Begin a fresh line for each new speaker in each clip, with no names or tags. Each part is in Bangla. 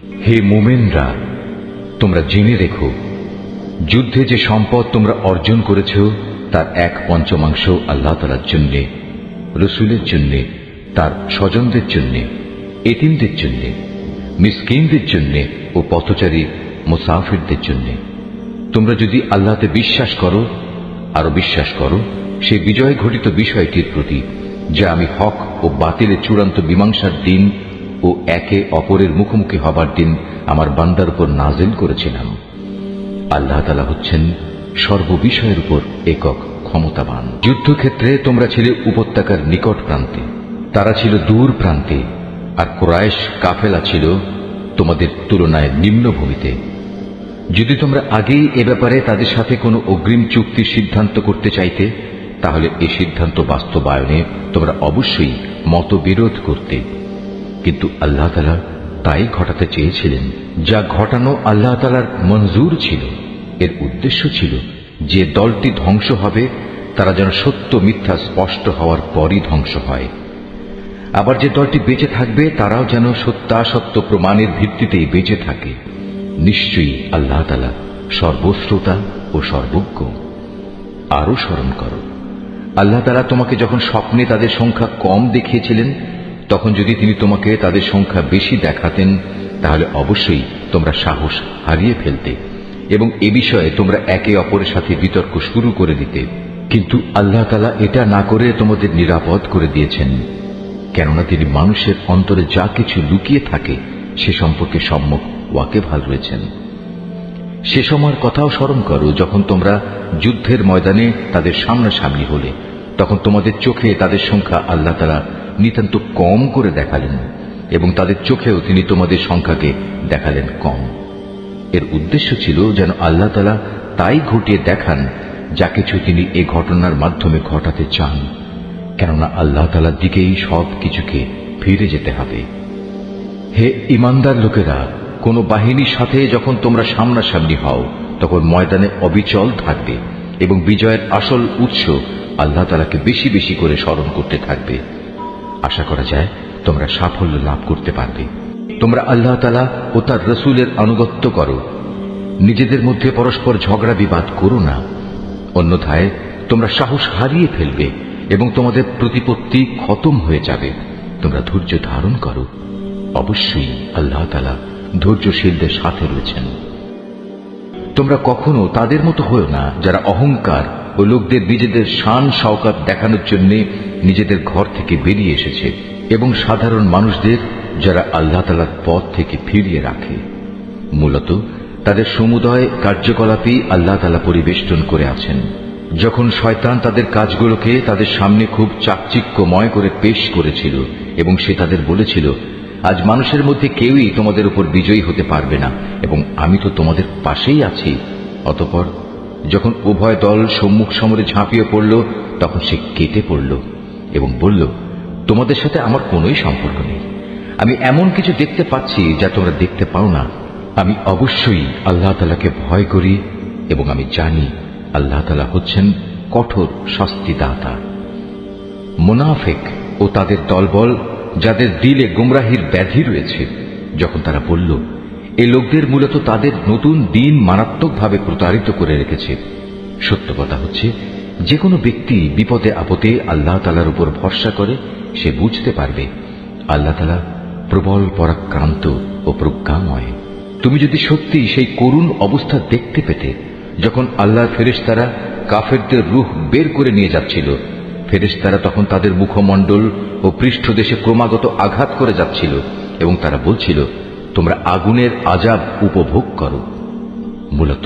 হে মুমিনরা, তোমরা জেনে রেখো, যুদ্ধে যে সম্পদ তোমরা অর্জন করেছ তার 1/5 আল্লাহ তাআলার জন্যে, রসুলের জন্যে, তার স্বজনদের জন্যে, এতিমদের জন্যে, মিসকিনদের জন্যে ও পথচারী মুসাফিরদের জন্যে। তোমরা যদি আল্লাহতে বিশ্বাস করো, আরো বিশ্বাস করো সেই বিজয় ঘটিত বিষয়টির প্রতি, যা আমি হক ও বাতিলের চূড়ান্ত মীমাংসার দিন ও একে অপরের মুখোমুখি হবার দিন আমার বান্দার উপর নাজিল করেছিলাম। আল্লাহ তাআলা হচ্ছেন সর্ববিষয়ের উপর একক ক্ষমতাবান। যুদ্ধক্ষেত্রে তোমরা ছিলে উপত্যকার নিকট প্রান্তে, তারা ছিল দূর প্রান্তে, আর কুরাইশ কাফেলা ছিল তোমাদের তুলনায় নিম্নভূমিতে। যদি তোমরা আগেই এ ব্যাপারে তাদের সাথে কোনো অগ্রিম চুক্তির সিদ্ধান্ত করতে চাইতে, তাহলে এই সিদ্ধান্ত বাস্তবায়নে তোমরা অবশ্যই মতবিরোধ করতে। কিন্তু আল্লাহ তাআলা তাই ঘটাতে চেয়েছিলেন যা ঘটানো আল্লাহ তাআলার মঞ্জুর ছিল। এর উদ্দেশ্য ছিল যে দলটি ধ্বংস হবে তারা যেন সত্য মিথ্যা স্পষ্ট হওয়ার পরই ধ্বংস হয়, আবার যে দলটি বেঁচে থাকবে তারাও যেন সত্যাসত্য প্রমাণের ভিত্তিতেই বেঁচে থাকে। নিশ্চয়ই আল্লাহ তাআলা সর্বশ্রোতা ও সর্বজ্ঞ। আরো স্মরণ করো, আল্লাহ তাআলা তোমাকে যখন স্বপ্নে তাদের সংখ্যা কম দেখিয়েছিলেন, তখন যদি তিনি তোমাকে তাদের সংখ্যা বেশি দেখাতেন, তাহলে অবশ্যই তোমরা সাহস হারিয়ে ফেলতে এবং এ বিষয়ে তোমরা একে অপরের সাথে বিতর্ক শুরু করে দিতে। কিন্তু আল্লাহ তাআলা এটা না করে তোমাদের নিরাপদ করে দিয়েছেন, কেননা তিনি মানুষের অন্তরে যা কিছু লুকিয়ে থাকে সে সম্পর্কে সম্যক ওয়াকিবহাল রয়েছেন। সে সময়ের কথাও স্মরণ করো যখন তোমরা যুদ্ধের ময়দানে তাদের সামনাসামনি হলে, তখন তোমাদের চোখে তাদের সংখ্যা আল্লাহ তাআলা নিতান্ত কম করে দেখালেন এবং তাদের চোখেও তিনি তোমাদের সংখ্যাকে দেখালেন কম। এর উদ্দেশ্য ছিল যেন আল্লাহ তাআলা তাই ঘটিয়ে দেখান যা কিছু তিনি এ ঘটনার মাধ্যমে ঘটাতে চান, কেননা আল্লাহ তাআলার দিকেই সব কিছুকে ফিরে যেতে হবে। হে ঈমানদার লোকেরা, কোন বাহিনীর সাথে যখন তোমরা সামনাসামনি হও, তখন ময়দানে অবিচল থাকবে এবং বিজয়ের আসল উৎস আল্লাহ তাআলাকে বেশি বেশি করে স্মরণ করতে থাকবে। আশা করা যায় তোমরা সাফল্য লাভ করতে পারবে। তোমরা আল্লাহ তাআলা ও তার রসুলের আনুগত্য করো, নিজেদের মধ্যে পরস্পর ঝগড়া বিবাদ করো না, অন্যথায় তোমরা সাহস হারিয়ে ফেলবে এবং তোমাদের প্রতিপত্তি খতম হয়ে যাবে। তোমরা ধৈর্য ধারণ করো, অবশ্যই আল্লাহ তাআলা ধৈর্যশীলদের সাথে রয়েছেন। তোমরা কখনো তাদের মতো হও না যারা অহংকার ও লোকদের নিজেদের শান শওকত দেখানোর জন্য নিজেদের ঘর থেকে বেরিয়ে এসেছে এবং সাধারণ মানুষদের যারা আল্লাহ তাআলার পথ থেকে ফিরিয়ে রাখে। মূলত তাদের সমুদয় কার্যকলাপই আল্লাহ তাআলা পরিবেষ্টন করে আছেন। যখন শয়তান তাদের কাজগুলোকে তাদের সামনে খুব চাকচিক্যময় করে পেশ করেছিল এবং সে তাদের বলেছিল, আজ মানুষের মধ্যে কেউই তোমাদের উপর বিজয়ী হতে পারবে না এবং আমি তো তোমাদের পাশেই আছি। অতঃপর যখন উভয় দল সম্মুখ সমরে ঝাঁপিয়ে পড়ল, তখন সে কেটে পড়ল এবং বলল, তোমাদের সাথে আমার কোনোই সম্পর্ক নেই। আমি এমন কিছু দেখতে পাচ্ছি যা তোমরা দেখতে পাও না। আমি অবশ্যই আল্লাহ তাআলাকে ভয় করি এবং আমি জানি আল্লাহ তাআলা হচ্ছেন কঠোর শাস্তিদাতা। মুনাফিক ও তাদের দলবল যাদের দিলে গুমরাহির ব্যাধি রয়েছে, যখন তারা বলল, এই লোকদের মূলত তাদের নতুন দিন মারাত্মকভাবে প্রতারিত করে রেখেছে। সত্য কথা হচ্ছে, যে কোনো ব্যক্তি বিপদে আপদে আল্লাহ তাআলার উপর ভরসা করে সে বুঝতে পারবে আল্লাহ তাআলা প্রবল পরাক্রান্ত ও প্রজ্ঞাময়। তুমি যদি সত্যি সেই করুণ অবস্থা দেখতে পেতে যখন আল্লাহর ফেরেশতারা কাফেরদের রূহ বের করে নিয়ে যাচ্ছিল, ফেরেশতারা তখন তাদের মুখমণ্ডল ও পৃষ্ঠদেশে ক্রমাগত আঘাত করে যাচ্ছিল এবং তারা বলছিল, তোমরা আগুনের আযাব উপভোগ করো। মূলত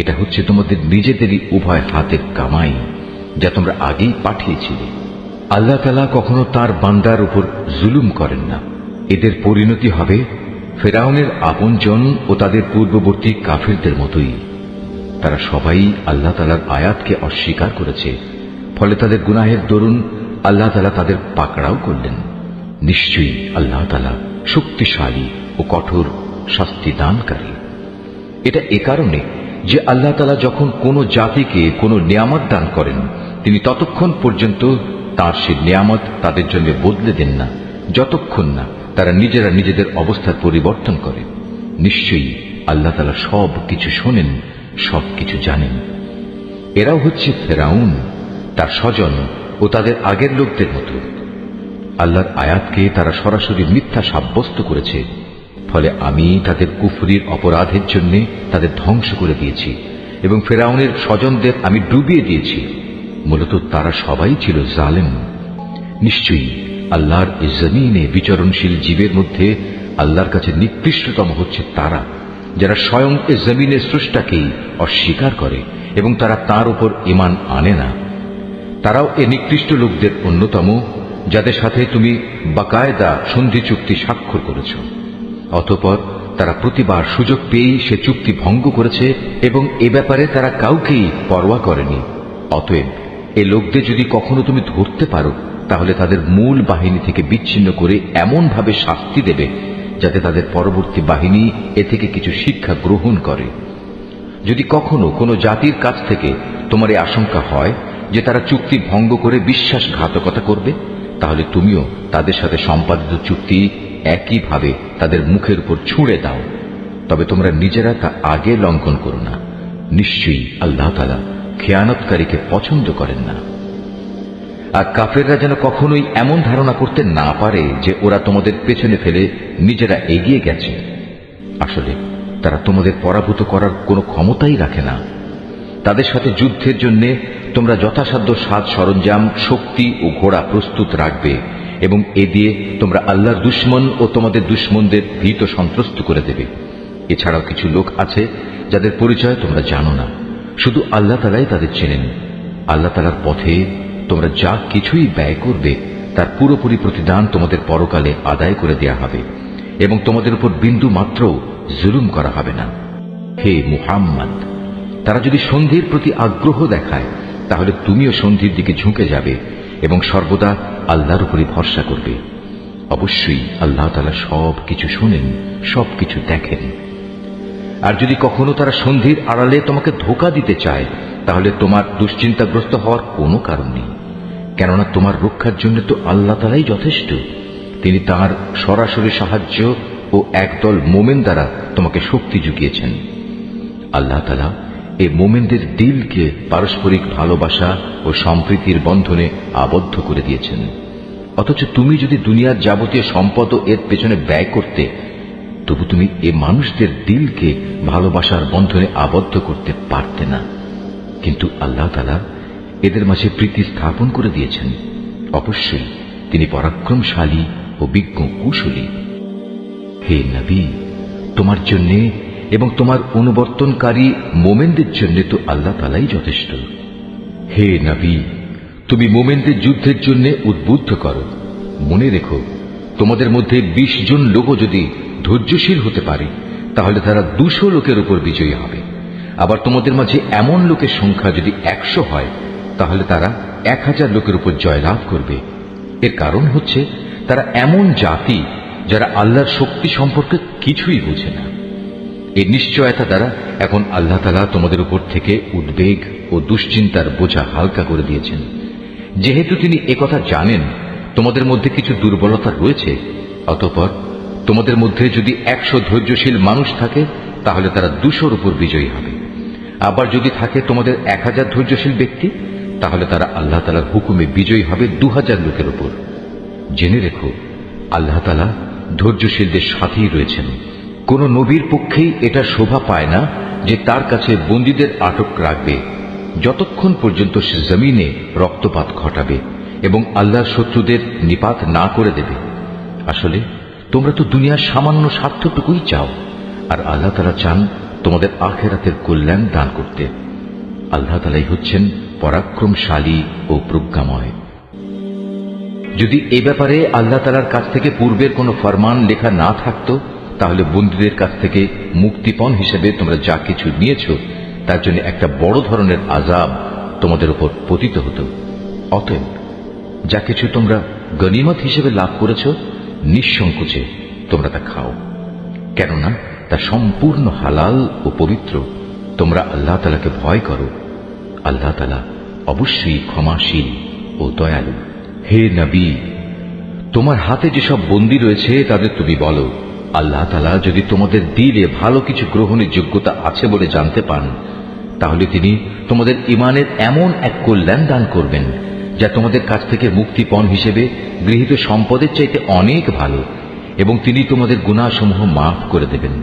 এটা হচ্ছে তোমাদের নিজেদেরই উভয় হাতের কামাই যা তোমরা আগেই পাঠিয়েছিলে। আল্লাহ তাআলা কখনো তার বান্দার উপর জুলুম করেন না। এদের পরিণতি হবে ফেরাউনের আপনজন ও তাদের পূর্ববর্তী কাফিরদের মতোই। তারা সবাই আল্লাহ তাআলার আয়াতকে অস্বীকার করেছে, ফলে তাদের গুনাহের দরুন আল্লাহ তাআলা তাদের পাকড়াও করলেন। নিশ্চয়ই আল্লাহ তাআলা শক্তিশালী ও কঠোর শাস্তি দানকারী। এটা এ কারণে যে আল্লাহ তাআলা যখন কোনো জাতিকে কোনো নিয়ামত দান করেন, তিনি ততক্ষণ পর্যন্ত তার সে নিয়ামত তাদের জন্য বদলে দেন না যতক্ষণ না তারা নিজেরা নিজেদের অবস্থার পরিবর্তন করে। নিশ্চয়ই আল্লাহ তাআলা সব কিছু শোনেন, সব কিছু জানেন। এরাও হচ্ছে ফেরাউন, তার স্বজন ও তাদের আগের লোকদের মতো। আল্লাহর আয়াতকে তারা সরাসরি মিথ্যা সাব্যস্ত করেছে, ফলে আমি তাদের কুফরির অপরাধের জন্য তাদের ধ্বংস করে দিয়েছি এবং ফেরাউনের স্বজনদের আমি ডুবিয়ে দিয়েছি। মূলত তারা সবাই ছিল জালেম। নিশ্চয়ই আল্লাহর এই জমিনে বিচরণশীল জীবের মধ্যে আল্লাহর কাছে নিকৃষ্টতম হচ্ছে তারা, যারা স্বয়ং এ জমিনের স্রষ্টাকেই অস্বীকার করে এবং তারা তার উপর ঈমান আনে না। তারাও এ নিকৃষ্ট লোকদের অন্যতম, যাদের সাথে তুমি বাকায়দা সন্ধি চুক্তি স্বাক্ষর করেছ। অতঃপর তারা প্রতিবার সুযোগ পেয়েই সে চুক্তি ভঙ্গ করেছে এবং এ ব্যাপারে তারা কাউকেই পরোয়া করেনি। অতএব এ লোকদের যদি কখনো তুমি ধরতে পারো, তাহলে তাদের মূল বাহিনী থেকে বিচ্ছিন্ন করে এমন ভাবে শাস্তি দেবে যাতে তাদের পরবর্তী বাহিনী এ থেকে কিছু শিক্ষা গ্রহণ করে। যদি কখনো কোনো জাতির কাছ থেকে তোমার এই আশঙ্কা হয় যে তারা চুক্তি ভঙ্গ করে বিশ্বাসঘাতকতা করবে, তাহলে তুমিও তাদের সাথে সম্পাদিত চুক্তি একইভাবে তাদের মুখের উপর ছুঁড়ে দাও। তবে তোমরা নিজেরা তা আগে লঙ্ঘন করো না। নিশ্চয়ই আল্লাহ তাআলা খেয়ানতকারীকে পছন্দ করেন না। আর কাফেররা যেন কখনোই এমন ধারণা করতে না পারে যে ওরা তোমাদের পেছনে ফেলে নিজেরা এগিয়ে গেছে। আসলে তারা তোমাদের পরাভূত করার কোনো ক্ষমতাই রাখে না। তাদের সাথে যুদ্ধের জন্য তোমরা যথাসাধ্য সাজ সরঞ্জাম, শক্তি ও ঘোড়া প্রস্তুত রাখবে এবং এ দিয়ে তোমরা আল্লাহর দুশমন ও তোমাদের দুশমনদের ভীত সন্ত্রস্ত করে দেবে। এছাড়াও কিছু লোক আছে যাদের পরিচয় তোমরা জানো না, শুধু আল্লাহ তাআলাই তাদের চেনেন। আল্লাহ তাআলার পথে তোমরা যা কিছুই ব্যয় করবে তার পুরোপুরি প্রতিদান তোমাদের পরকালে আদায় করে দেয়া হবে এবং তোমাদের উপর বিন্দু মাত্র জুলুম করা হবে না। হে মুহাম্মদ, তারা যদি সন্ধির প্রতি আগ্রহ দেখায়, তাহলে তুমিও সন্ধির দিকে ঝুঁকে যাবে এবং সর্বদা আল্লাহর উপরই ভরসা করবে। অবশ্যই আল্লাহ তাআলা সব কিছু শোনেন, সব কিছু দেখেন। আর যদি কখনো তারা সন্ধির আড়ালে তোমাকে ধোঁকা দিতে চায়, তাহলে তোমার দুশ্চিন্তাগ্রস্ত হওয়ার কোনো কারণ নেই, কেননা তোমার রক্ষার জন্য তো আল্লাহ তাআলাই যথেষ্ট। তিনি তাঁর সরাসরি সাহায্য ও একদল মোমেন দ্বারা তোমাকে শক্তি জুগিয়েছেন। আল্লাহ তাআলা এই মোমেনদের দিলকে পারস্পরিক ভালোবাসা ও সম্প্রীতির বন্ধনে আবদ্ধ করে দিয়েছেন। অথচ তুমি যদি দুনিয়ার যাবতীয় সম্পদ এর পেছনে ব্যয় করতে, তবু তুমি এ মানুষদের দিলকে ভালোবাসার বন্ধনে আবদ্ধ করতে পারতে না। কিন্তু আল্লাহ তাআলা এদের মাঝে প্রীতি স্থাপন করে দিয়েছেন। অবশ্যই তিনি পরাক্রমশালী ও বিজ্ঞ কুশলী। হে নবী, তোমার জন্য এবং তোমার অনুবর্তনকারী মোমেনদের জন্য তো আল্লাহ তাআলাই যথেষ্ট। হে নবী, তুমি মোমেনদের যুদ্ধের জন্য উদ্বুদ্ধ করো। মনে রেখো, তোমাদের মধ্যে 20 জন লোকও যদি ধৈর্যশীল হতে পারে, তাহলে তারা 200 লোকের উপর বিজয়ী হবে। আবার তোমাদের মাঝে এমন লোকের সংখ্যা যদি 100 হয়, তাহলে তারা 1000 লোকের উপর জয়লাভ করবে। এর কারণ হচ্ছে তারা এমন জাতি যারা আল্লাহর শক্তি সম্পর্কে কিছুই বুঝে না। এই নিশ্চয়তা দ্বারা এখন আল্লাহ তাআলা তোমাদের উপর থেকে উদ্বেগ ও দুশ্চিন্তার বোঝা হালকা করে দিয়েছেন। যেহেতু তিনি একথা জানেন তোমাদের মধ্যে কিছু দুর্বলতা রয়েছে, অতঃপর তোমাদের মধ্যে যদি 100 ধৈর্যশীল মানুষ থাকে, তাহলে তারা 200-র উপর বিজয়ী হবে। আবার যদি থাকে তোমাদের 1000 ধৈর্যশীল ব্যক্তি, তাহলে তারা আল্লাহ তাআলার হুকুমে বিজয়ী হবে 2000 লোকের উপর। জেনে রেখো, আল্লাহ তাআলা ধৈর্যশীলদের সাথেই রয়েছেন। কোন নবীর পক্ষেই এটা শোভা পায় না যে তার কাছে বন্দীদের আটক রাখবে যতক্ষণ পর্যন্ত সে জমিনে রক্তপাত ঘটাবে এবং আল্লাহর শত্রুদের নিপাত না করে দেবে। আসলে তোমরা তো দুনিয়ার সামান্য স্বার্থটুকুই চাও, আর আল্লাহ তাআলা চান তোমাদের আখিরাতের কল্যাণ দান করতে। আল্লাহ তাআলাই হচ্ছেন পরাক্রমশালী ও প্রজ্ঞাময়। যদি এ ব্যাপারে আল্লাহ তাআলার কাছ থেকে পূর্বের কোনো ফরমান লেখা না থাকতো, তাহলে বন্দীদের কাছ থেকে মুক্তিপণ হিসেবে তোমরা যা কিছু নিয়েছ তার জন্য একটা বড় ধরনের আযাব তোমাদের উপর পতিত হতো। অতএব যা কিছু তোমরা গনিমত হিসেবে লাভ করেছ, নিঃসংকোচে তোমরা তা খাও, কেননা তা সম্পূর্ণ হালাল ও পবিত্র। তোমরা আল্লাহ তাআলাকে ভয় করো। আল্লাহ তাআলা অবশ্যই ক্ষমাশীল ও দয়ালু। হে নবী, তোমার হাতে যেসব বন্দী রয়েছে তাদের তুমি বলো, আল্লাহ তাআলা যদি তোমাদের দিলে ভালো কিছু গ্রহণের যোগ্যতা আছে বলে জানতে পান, তাহলে তিনি তোমাদের ঈমানের এমন এক কল্যাণ দান করবেন যা তোমাদের কাছ থেকে মুক্তিপণ হিসেবে গৃহীত সম্পদের চাইতে অনেক ভালো, এবং তিনি তোমাদের গুনাহসমূহ মাফ করে দেবেন।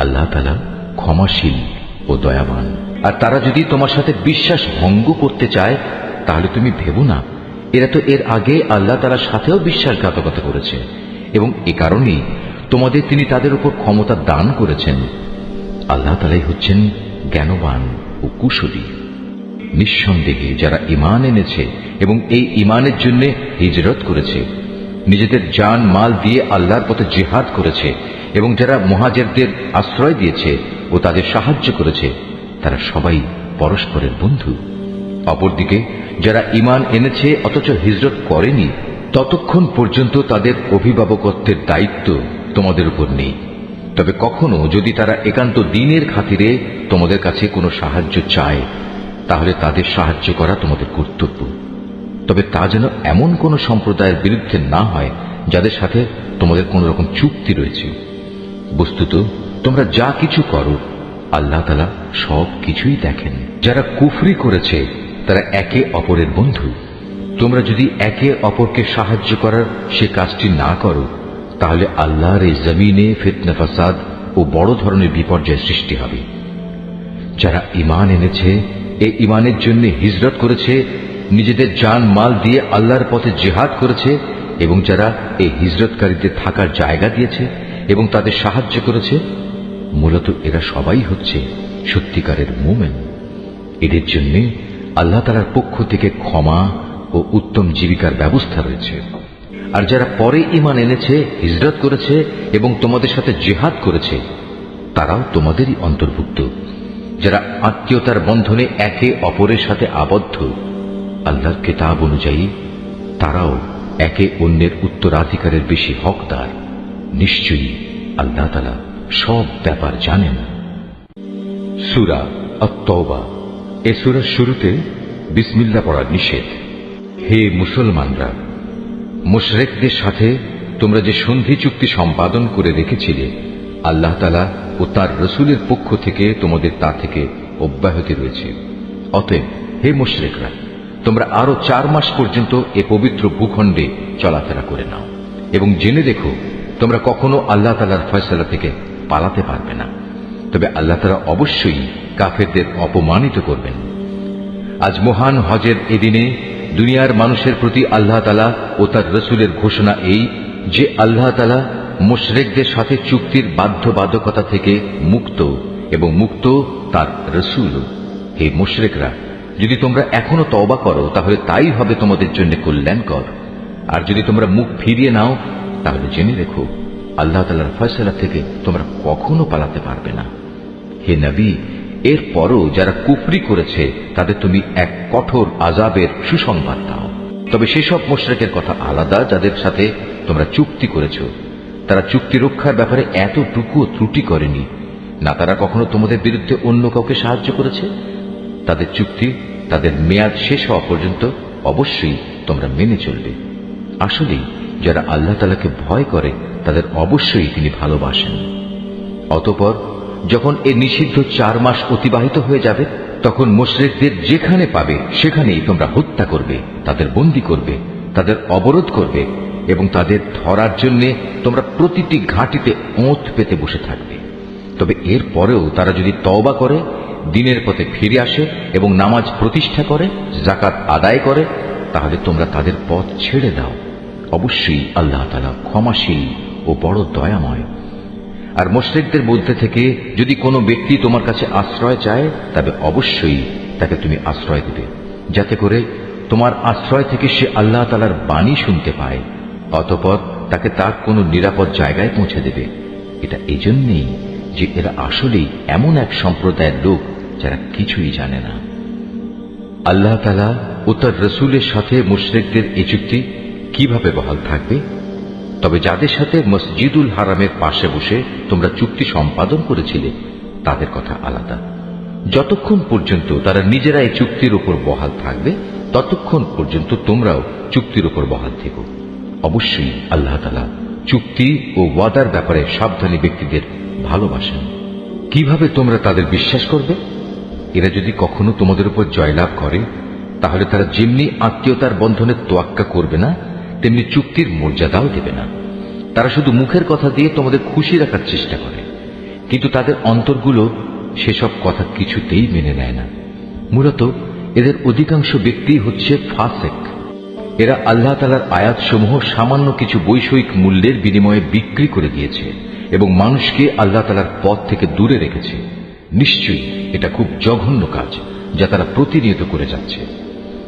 আল্লাহ তাআলা ক্ষমাশীল ও দয়াবান। আর তারা যদি তোমার সাথে বিশ্বাস ভঙ্গ করতে চায়, তাহলে তুমি ভেবো না এরা তো এর আগে আল্লাহ তাআলার সাথেও বিশ্বাসঘাতকতা করেছে, এবং এ কারণেই তোমাদের তিনি তাদের উপর ক্ষমতা দান করেছেন। আল্লাহ তাআলাই হচ্ছেন জ্ঞানবান ও কুশলী। নিঃসন্দেহে যারা ঈমান এনেছে এবং এই ঈমানের জন্য হিজরত করেছে, নিজেদের জান মাল দিয়ে আল্লাহর পথে জিহাদ করেছে, এবং যারা মুহাজিরদের আশ্রয় দিয়েছে ও তাদের সাহায্য করেছে, তারা সবাই পরস্পরের বন্ধু। অপরদিকে যারা ঈমান এনেছে অথচ হিজরত করেনি, ততক্ষণ পর্যন্ত তাদের অভিভাবকত্বের দায়িত্ব তোমাদের উপর নেই। তবে কখনো যদি তারা একান্ত দ্বীনের খাতিরে তোমাদের কাছে কোনো সাহায্য চায়, তাহলে তাদের সাহায্য করা তোমাদের কর্তব্য। তবে তা যেন এমন কোন সম্প্রদায়ের বিরুদ্ধে না হয় যাদের সাথে তোমাদের কোন রকম চুক্তি রয়েছে। বস্তুত তোমরা যা কিছু করো আল্লাহ তাআলা সব কিছুই দেখেন। যারা কুফরি করেছে তারা একে অপরের বন্ধু। তোমরা যদি একে অপরকে সাহায্য করার সে কাজটি না করো, তাহলে আল্লাহর এই জমিনে ফিতনা ফাসাদ ও বড় ধরনের বিপর্যয় সৃষ্টি হবে। যারা ঈমান এনেছে, এই ঈমানের জন্য হিজরত করেছে, নিজেদের জান মাল দিয়ে আল্লাহর পথে জিহাদ করেছে, এবং যারা এই হিজরতকারীদের থাকার জায়গা দিয়েছে এবং তাদের সাহায্য করেছে, মূলত এরা সবাই হচ্ছে সত্যিকারের মুমিন। এদের জন্য আল্লাহ তাআলার পক্ষ থেকে ক্ষমা ও উত্তম জীবিকার ব্যবস্থা রয়েছে। আর যারা পরে ঈমান এনেছে, হিজরত করেছে এবং তোমাদের সাথে জিহাদ করেছে, তারাও তোমাদেরই অন্তর্ভুক্ত। যারা আত্মীয়তার বন্ধনে একে অপরের সাথে আবদ্ধ, আল্লাহর কিতাব অনুযায়ী তারাও একে অন্যের উত্তরাধিকারের বেশি হকদার। নিশ্চয়ই আল্লাহ তাআলা সব ব্যাপার জানেন। সূরা আত-তাওবা। এ সূরার শুরুতে বিসমিল্লাহ পড়া নিষেধ। হে মুসলমানরা, মুশরিকদের সাথে তোমরা যে সন্ধি চুক্তি সম্পাদন করে রেখেছিলে, আল্লাহ তাআলা ও তার রাসূলের পক্ষ থেকে তোমাদের তা থেকে অব্যাহতি রয়েছে। অতএব হে মুশরিকরা, তোমরা আরো 4 মাস পর্যন্ত এ পবিত্র ভূখণ্ডে চলাফেরা করে নাও, এবং জেনে দেখো তোমরা কখনো আল্লাহ তাআলার ফয়সালা থেকে পালাতে পারবে না। তবে আল্লাহ তাআলা অবশ্যই কাফেরদের অপমানিত করবেন। আজ মহান হজের এদিনে দুনিয়ার মানুষের প্রতি আল্লাহ তাআলা ও তার রাসূলের ঘোষণা এই যে আল্লাহ তাআলা মুশরিকদের সাথে চুক্তির বাধ্যবাধকতা থেকে মুক্ত, এবং মুক্ত তার রাসূল। হে মুশরিকরা, যদি তোমরা এখনো তওবা করো তাহলে তাই হবে তোমাদের জন্য কল্যাণকর। আর যদি তোমরা মুখ ফিরিয়ে নাও, তাহলে জেনে রেখো আল্লাহ তাআলার ফয়সালা থেকে তোমরা কখনো পালাতে পারবে না। হে নবী, এরপরও যারা কুফরি করেছে তাদের তুমি এক কঠোর আযাবের সুসংবাদ দাও। তবে সেসব মুশরিকের কথা আলাদা যাদের সাথে তোমরা চুক্তি করেছ। তারা চুক্তি রক্ষার ব্যাপারে এতটুকুও ত্রুটি করেনি, না তারা কখনো তোমাদের বিরুদ্ধে অন্য কাউকে সাহায্য করেছে। তাদের চুক্তি তাদের মেয়াদ শেষ হওয়া পর্যন্ত অবশ্যই তোমরা মেনে চলবে। আসলেই যারা আল্লাহ তাআলাকে ভয় করে তাদের অবশ্যই তিনি ভালোবাসেন। অতঃপর যখন এ নিষিদ্ধ 4 মাস অতিবাহিত হয়ে যাবে, তখন মুশরিকদের যেখানে পাবে সেখানেই তোমরা হত্যা করবে, তাদের বন্দী করবে, তাদের অবরোধ করবে, এবং তাদের ধরার জন্য তোমরা প্রতিটি ঘাঁটিতে ওঁত পেতে বসে থাকবে। তবে এর পরেও তারা যদি তওবা করে, দ্বীনের পথে ফিরে আসে এবং নামাজ প্রতিষ্ঠা করে, যাকাত আদায় করে, তাহলে তোমরা তাদের পথ ছেড়ে দাও। অবশ্যই আল্লাহ তাআলা ক্ষমাশীল ও বড় দয়াময়। আর মুশরিকদের মধ্যে থেকে যদি কোনো ব্যক্তি তোমার কাছে আশ্রয় চায়, তবে অবশ্যই তাকে তুমি আশ্রয় দেবে, যাতে করে তোমার আশ্রয় থেকে সে আল্লাহ তাআলার বাণী শুনতে পায়। অতঃপর তাকে তার কোনো নিরাপদ জায়গায় পৌঁছে দেবে। এটা এজন্যই যে এরা আসলেই এমন এক সম্প্রদায়ের লোক যারা কিছুই জানে না। আল্লাহ তাআলা ও তার রাসূলের সাথে মুশরিকদের এই চুক্তি কিভাবে বহাল থাকবে? তবে যাদের সাথে মসজিদুল হারামের পাশে বসে তোমরা চুক্তি সম্পাদন করেছিলে, তাদের কথা আলাদা। যতক্ষণ পর্যন্ত তারা নিজেরা এই চুক্তির উপর বহাল থাকবে, ততক্ষণ পর্যন্ত তোমরাও চুক্তির উপর বহাল থেকো। অবশ্যই আল্লাহ তাআলা চুক্তি ও ওয়াদার ব্যাপারে সাবধানী ব্যক্তিদের ভালোবাসেন। কিভাবে তোমরা তাদের বিশ্বাস করবে? এরা যদি কখনো তোমাদের উপর জয়লাভ করে তাহলে তারা যেমনি আত্মীয়তার বন্ধনের তোয়াক্কা করবে না, তেমনি চুক্তির মর্যাদাও দেবে না। তারা শুধু মুখের কথা দিয়ে তোমাদের খুশি রাখার চেষ্টা করে, কিন্তু তাদের অন্তরগুলো সেসব কথা কিছুতেই মেনে নেয় না। মূলত এদের অধিকাংশ ব্যক্তি হচ্ছে ফাসেক। এরা আল্লাহ তাআলার আয়াতসমূহ সামান্য কিছু বৈষয়িক মূল্যের বিনিময়ে বিক্রি করে দিয়েছে এবং মানুষকে আল্লাহ তাআলার পথ থেকে দূরে রেখেছে। নিশ্চয়ই এটা খুব জঘন্য কাজ যা তারা প্রতিনিয়ত করে যাচ্ছে।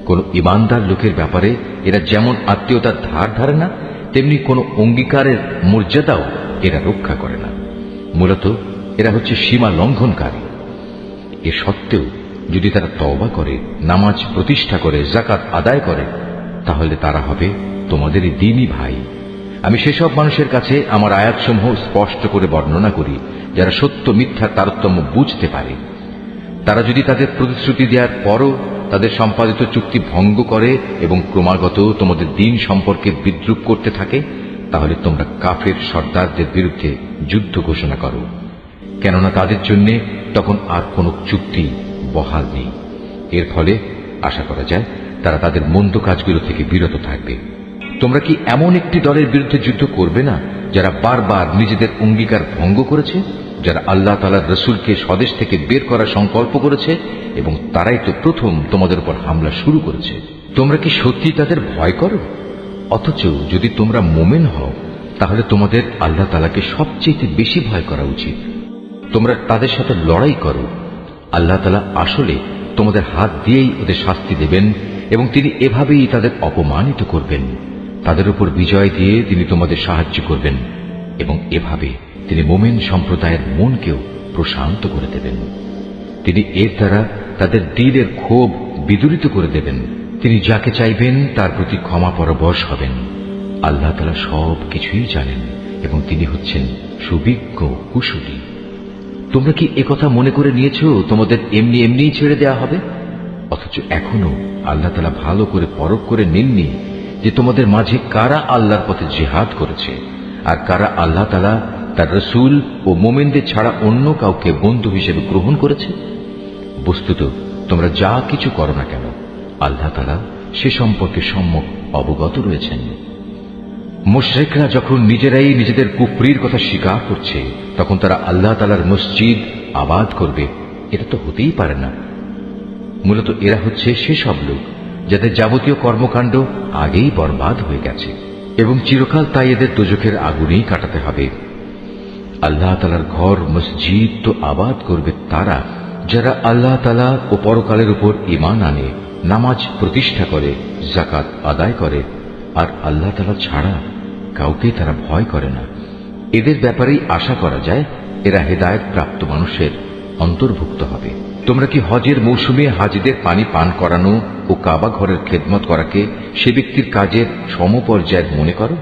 কোন ইমানদার লোকের ব্যাপারে এরা যেমন আত্মীয়তার ধার ধারে না, তেমনি কোনো অঙ্গীকারের মর্যাদাও এরা রক্ষা করে না। মূলত এরা হচ্ছে সীমা লঙ্ঘনকারী। এ সত্ত্বেও যদি তারা তওবা করে, নামাজ প্রতিষ্ঠা করে, যাকাত আদায় করে, তাহলে তারা হবে তোমাদেরই দ্বীনী ভাই। আমি সেসব মানুষের কাছে আমার আয়াতসমূহ স্পষ্ট করে বর্ণনা করি যারা সত্য মিথ্যার তারতম্য বুঝতে পারে। তারা যদি তাদের প্রতিশ্রুতি দেওয়ার পরও তাদের সম্পাদিত চুক্তি ভঙ্গ করে এবং ক্রমাগত তোমাদের দ্বীন সম্পর্কে বিদ্রূপ করতে থাকে, তাহলে তোমরা কাফের সর্দারদের বিরুদ্ধে যুদ্ধ ঘোষণা করো, কেননা তাদের জন্য তখন আর কোনো চুক্তি বহাল নেই। এর ফলে আশা করা যায় তারা তাদের মন্দ কাজগুলো থেকে বিরত থাকবে। তোমরা কি এমন একটি দলের বিরুদ্ধে যুদ্ধ করবে না যারা বারবার নিজেদের অঙ্গীকার ভঙ্গ করেছে, যারা আল্লাহ তাআলার রাসূলকে স্বদেশ থেকে বের করার সংকল্প করেছে এবং তারাই তো প্রথম তোমাদের উপর হামলা শুরু করেছে? তোমরা কি সত্যি তাদের ভয় করো? অথচ যদি তোমরা মুমিন হও তাহলে তোমাদের আল্লাহ তাআলাকে সবচেয়ে বেশি ভয় করা উচিত। তোমরা তাদের সাথে লড়াই করো। আল্লাহ তাআলা আসলে তোমাদের হাত দিয়েই ওদের শাস্তি দেবেন এবং তিনি এভাবেই তাদের অপমানিত করবেন। তাদের উপর বিজয় দিয়ে তিনি তোমাদের সাহায্য করবেন এবং এভাবে তিনি মুমিন সম্প্রদায়ের মনকেও প্রশান্ত করে দেবেন। তিনি এর দ্বারা তাদের দিলের ক্ষোভ বিদূরিত করে দেবেন। তিনি যাকে চাইবেন তার প্রতি ক্ষমা পরবশ হবেন। আল্লাহ তাআলা সব কিছুই জানেন এবং তিনি হচ্ছেন সুবিজ্ঞ কুশলী। তোমরা কি একথা মনে করে নিয়েছো তোমাদের এমনি এমনিই ছেড়ে দেওয়া হবে? অথচ এখনো আল্লাহ তাআলা ভালো করে পরখ করে নেননি যে তোমাদের মাঝে কারা আল্লাহর পথে জিহাদ করেছে আর কারা আল্লাহ তাআলা, তার রাসূল ও মুমিনদের ছাড়া অন্য কাউকে বন্ধু হিসেবে গ্রহণ করেছে। বস্তুত তোমরা যা কিছু করো না কেন আল্লাহ তাআলা সে সম্পর্কে সম্যক অবগত রয়েছেন। মুশরিকরা যখন নিজেরাই নিজেদের কুফরির কথা স্বীকার করছে, তখন তারা আল্লাহ তাআলার মসজিদ আবাদ করবে, এটা তো হতেই পারে না। মূলত এরা হচ্ছে সেসব লোক যাদের যাবতীয় কর্মকাণ্ড আগেই বরবাদ হয়ে গেছে এবং চিরকাল তাই এদের দোজখের আগুনেই কাটাতে হবে। আল্লাহ তাআলার ঘর মসজিদ তো আবাদ করবে তারা যারা আল্লাহ তাআলা ও পরকালের উপর ঈমান আনে, নামাজ প্রতিষ্ঠা করে, যাকাত আদায় করে আর আল্লাহ তাআলা ছাড়া কাউকে তারা ভয় করে না। এদের ব্যাপারেই আশা করা যায় এরা হেদায়েত প্রাপ্ত মানুষের অন্তর্ভুক্ত হবে। তোমরা কি হজের মৌসুমে হাজিদের পানি পান করানো ও কাবা ঘরের খেদমত করাকে সে ব্যক্তির কাজের সমপর্যায়ের মনে করো?